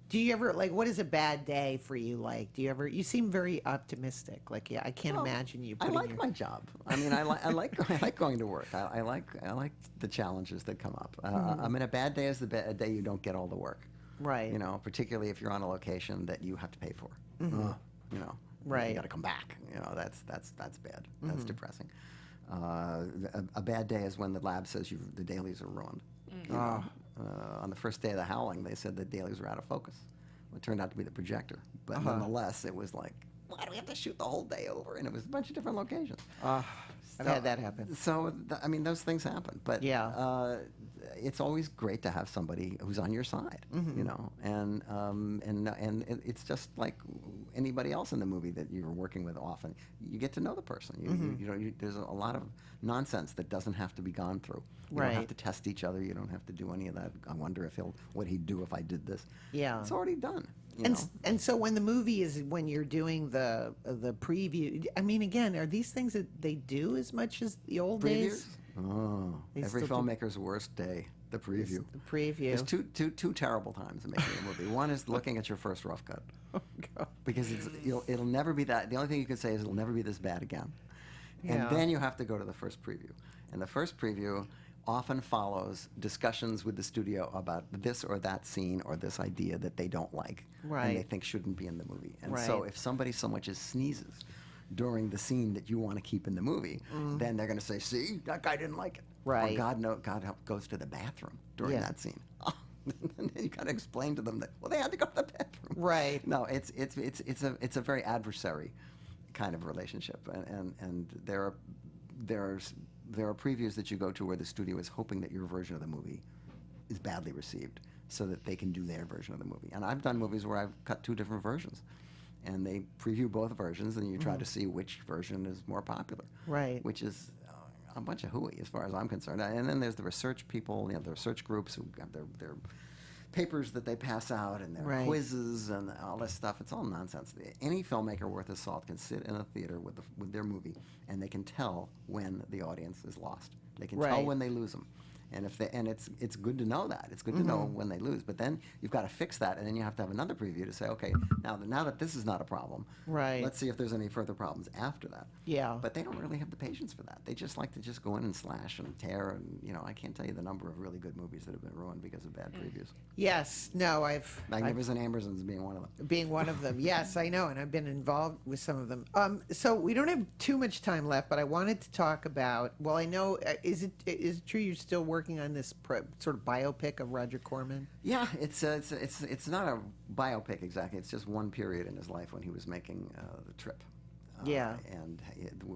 Do you ever what is a bad day for you like? Do you ever? You seem very optimistic. I can't imagine you. I like my job. I mean, I like going to work. I like the challenges that come up. I mean, a bad day is a day you don't get all the work. Right. Particularly if you're on a location that you have to pay for. Right. You got to come back. That's bad. That's depressing. A bad day is when the lab says the dailies are ruined. On the first day of The Howling, they said the dailies were out of focus. Well, it turned out to be the projector. But nonetheless, it was like, why do we have to shoot the whole day over? And it was a bunch of different locations. I've had that happen. So, I mean, those things happen. But it's always great to have somebody who's on your side, you know, and it's just like anybody else in the movie that you're working with. Often you get to know the person. You know, there's a lot of nonsense that doesn't have to be gone through. You don't have to test each other. You don't have to do any of that. I wonder if what he'd do if I did this. Yeah. It's already done. And so when the movie is, when you're doing the preview, I mean, again, are these things that they do as much as the old days? Oh, They every still do- Mm-hmm. filmmaker's worst day, the preview. The preview. There's two terrible times in making a movie. One is looking at your first rough cut, because it'll never be that. The only thing you can say is it'll never be this bad again. Yeah. And then you have to go to the first preview, and the first preview often follows discussions with the studio about this or that scene or this idea that they don't like and they Right. think shouldn't be in the movie. And so Right. if somebody so much as sneezes during the scene that you want to keep in the movie, then they're going to say, "See, that guy didn't like it." Right. Or God goes to the bathroom during Yeah. that scene. And then you got to explain to them that, well, they had to go to the bathroom. Right. No, it's a very adversary kind of relationship, and there are previews that you go to where the studio is hoping that your version of the movie is badly received, so that they can do their version of the movie. And I've done movies where I've cut two different versions, and they preview both versions, and you try to see which version is more popular. Right. Which is a bunch of hooey, as far as I'm concerned. And then there's the research people, you know, the research groups who have their papers that they pass out, and their Right. quizzes and all this stuff. It's all nonsense. Any filmmaker worth his salt can sit in a theater with their movie, and they can tell when the audience is lost. They can tell Right. when they lose them. And it's good to know that. It's good to know when they lose. But then you've got to fix that, and then you have to have another preview to say, okay, now that this is not a problem, Right. let's see if there's any further problems after that. Yeah. But they don't really have the patience for that. They just like to just go in and slash and tear, and you know, I can't tell you the number of really good movies that have been ruined because of bad previews. Yes. No, I've Magnificent Ambersons being one of them. being one of them. Yes, I know, and I've been involved with some of them. So we don't have too much time left, but I wanted to talk about. Well, I know is it true you're still working on this sort of biopic of Roger Corman? Yeah, it's not a biopic exactly. It's just one period in his life when he was making the trip. Yeah. And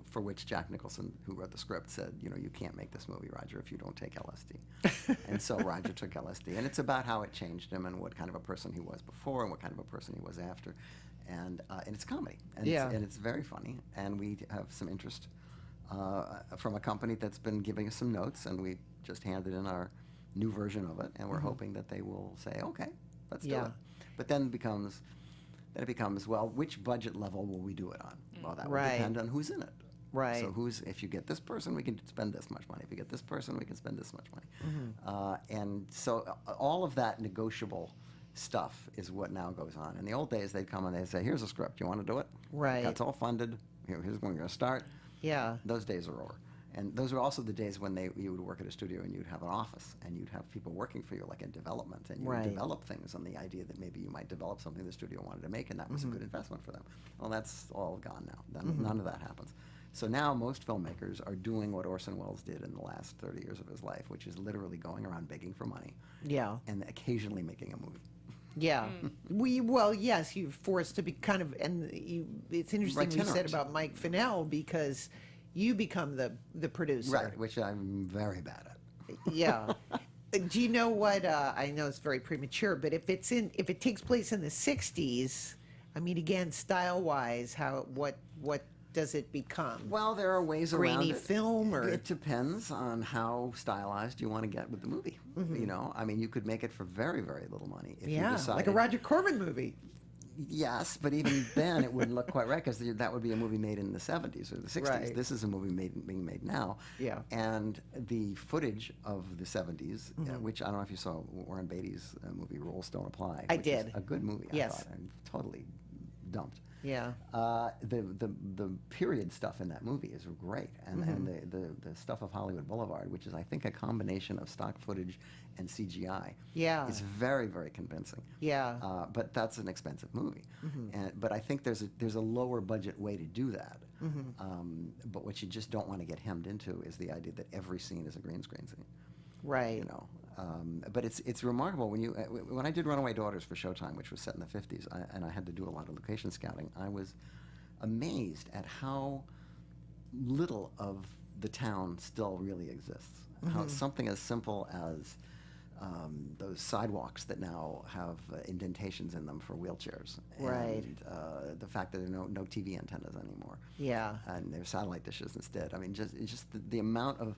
for which Jack Nicholson, who wrote the script, said, you know, you can't make this movie, Roger, if you don't take LSD. And so Roger took LSD. And it's about how it changed him and what kind of a person he was before and what kind of a person he was after. And it's comedy. And Yeah. it's very funny. And we have some interest from a company that's been giving us some notes, and we just handed in our new version of it, and we're hoping that they will say, okay, let's do Yeah. it. But then it becomes, well, which budget level will we do it on? Well, that will Right. depend on who's in it. Right. So if you get this person, we can spend this much money. If you get this person, we can spend this much money. And so all of that negotiable stuff is what now goes on. In the old days, they'd come and they'd say, here's a script. You want to do it? Right. That's all funded. Here's when we're going to start. Yeah. Those days are over. And those were also the days when you would work at a studio and you'd have an office and you'd have people working for you, like in development, and you Right. would develop things on the idea that maybe you might develop something the studio wanted to make, and that was a good investment for them. Well, that's all gone now. None of that happens. So now most filmmakers are doing what Orson Welles did in the last 30 years of his life, which is literally going around begging for money Yeah. and occasionally making a movie. Yeah. Yes, you're forced to be kind of, and it's interesting what you said Itinerant. about Mike Fennell, because you become the producer. Right, which I'm very bad at. Yeah. Do you know what? I know it's very premature, but if it takes place in the '60s, I mean, again, style-wise, what does it become? Well, there are ways around Grainy it. film, or It depends on how stylized you want to get with the movie. You know, I mean, you could make it for very, very little money if you yeah, decided. like a Roger Corman movie. Yes, but even then it wouldn't look quite right, because that would be a movie made in the 70s or the 60s. Right. This is a movie being made now. Yeah. And the footage of the 70s, which I don't know if you saw Warren Beatty's movie Rules Don't Apply. I which is did. a good movie, I Yes. thought, and totally dumped. Yeah. The period stuff in that movie is great, and the stuff of Hollywood Boulevard, which is I think a combination of stock footage and CGI, Yeah. is very, very convincing. Yeah. But that's an expensive movie, but I think there's a lower budget way to do that. But what you just don't want to get hemmed into is the idea that every scene is a green screen scene. Right. You know, but it's remarkable when I did Runaway Daughters for Showtime, which was set in the 50s, and I had to do a lot of location scouting. I was amazed at how little of the town still really exists. How something as simple as those sidewalks that now have indentations in them for wheelchairs. Right. And the fact that there are no TV antennas anymore. Yeah. And there's satellite dishes instead. I mean, it's just the amount of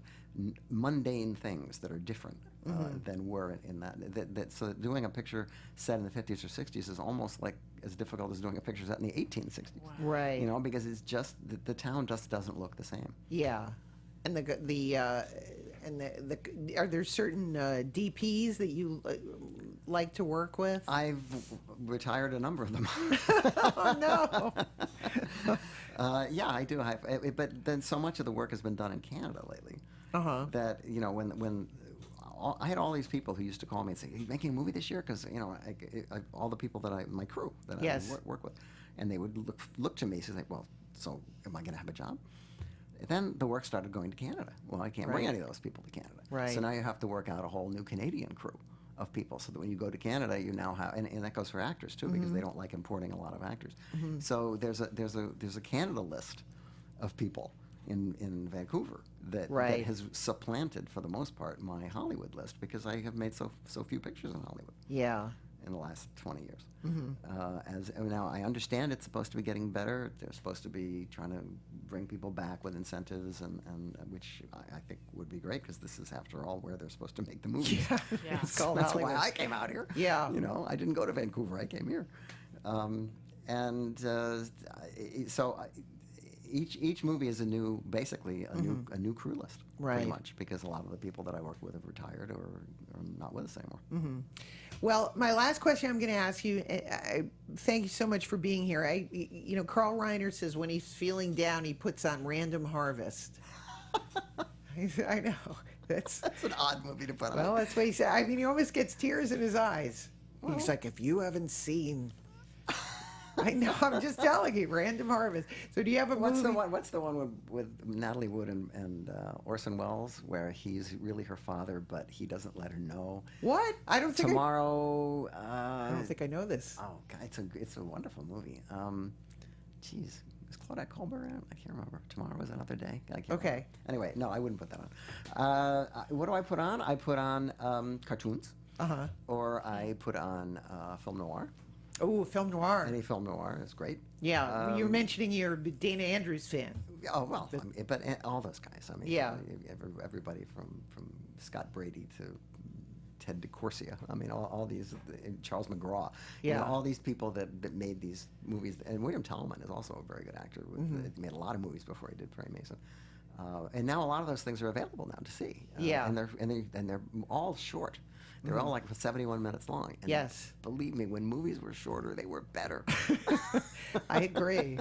mundane things that are different than were in that. So doing a picture set in the 50s or 60s is almost like as difficult as doing a picture set in the 1860s. Wow. Right. You know, because it's just the town just doesn't look the same. Yeah. And are there certain DPs that you like to work with? I've retired a number of them. Oh no. Yeah, I do. But then so much of the work has been done in Canada lately that when I had all these people who used to call me and say, "Are you making a movie this year?" Because all the people that my crew that Yes. I work with, and they would look to me and say, "Well, so am I going to have a job?" Then the work started going to Canada. Well, I can't bring Right. any of those people to Canada. Right. So now you have to work out a whole new Canadian crew of people, so that when you go to Canada, you now have, and that goes for actors too, because they don't like importing a lot of actors. So there's a Canada list of people in Vancouver that Right. has supplanted, for the most part, my Hollywood list, because I have made so few pictures in Hollywood Yeah. in the last 20 years. Now I understand it's supposed to be getting better. They're supposed to be trying to bring people back with incentives, and which I think would be great, because this is, after all, where they're supposed to make the movies. Yeah. It's called That's Hollywood. why I came out here. Yeah. You know, I didn't go to Vancouver. I came here. Each movie is basically a new crew list, Right. pretty much, because a lot of the people that I work with have retired or are not with us anymore. Well, my last question I'm going to ask you. I thank you so much for being here. Carl Reiner says when he's feeling down, he puts on Random Harvest. I know that's an odd movie to put on. well. That's what he said. I mean, he almost gets tears in his eyes. He's like, if you haven't seen. I know. I'm just telling you, Random Harvest. So, do you have a What's movie? the one with Natalie Wood and Orson Welles, where he's really her father, but he doesn't let her know? What? I don't think. Tomorrow. I don't think I know this. Oh, God, it's a wonderful movie. Is Claudette Colbert in it? I can't remember. Tomorrow is another day. I can't Okay. remember. Anyway, no, I wouldn't put that on. What do I put on? I put on cartoons, or I put on film noir. Oh, film noir. Any film noir is great. Yeah, you're mentioning you're a Dana Andrews fan. Oh well, but all those guys. I mean, Yeah. Everybody from Scott Brady to Ted DeCorsia. I mean, all these, Charles McGraw. Yeah. All these people that made these movies. And William Tallman is also a very good actor. He made a lot of movies before he did Perry Mason. And now a lot of those things are available now to see. Yeah. And they're all short. They're all like 71 minutes long. And Yes. believe me, when movies were shorter, they were better. I agree.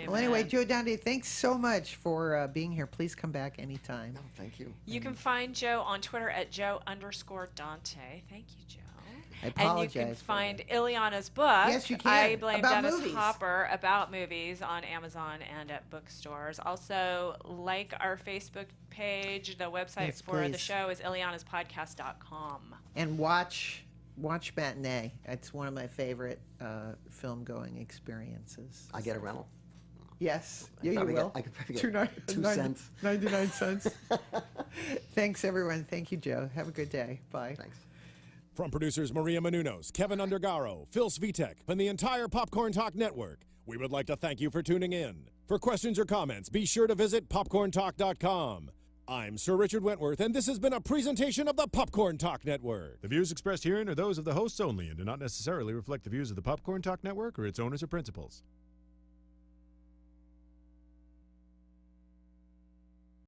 Well, anyway, Joe Dante, thanks so much for being here. Please come back anytime. Oh, thank you. You can find Joe on Twitter at Joe_Dante. Thank you, Joe. I And apologize. you can for find that. Illeana's book, Yes, you can. I Blame About Dennis movies. Hopper, about movies, on Amazon and at bookstores. Also, like our Facebook page. The website Yes, for the please. show is illeanaspodcast.com. And watch Matinee. It's one of my favorite film-going experiences. I get a rental. Yes. I Yeah, you probably get- will. I could probably get 2 cents. 99 cents. Thanks, everyone. Thank you, Joe. Have a good day. Bye. Thanks. From producers Maria Menounos, Kevin Undergaro, Phil Svitek, and the entire Popcorn Talk Network, we would like to thank you for tuning in. For questions or comments, be sure to visit popcorntalk.com. I'm Sir Richard Wentworth, and this has been a presentation of the Popcorn Talk Network. The views expressed herein are those of the hosts only and do not necessarily reflect the views of the Popcorn Talk Network or its owners or principals.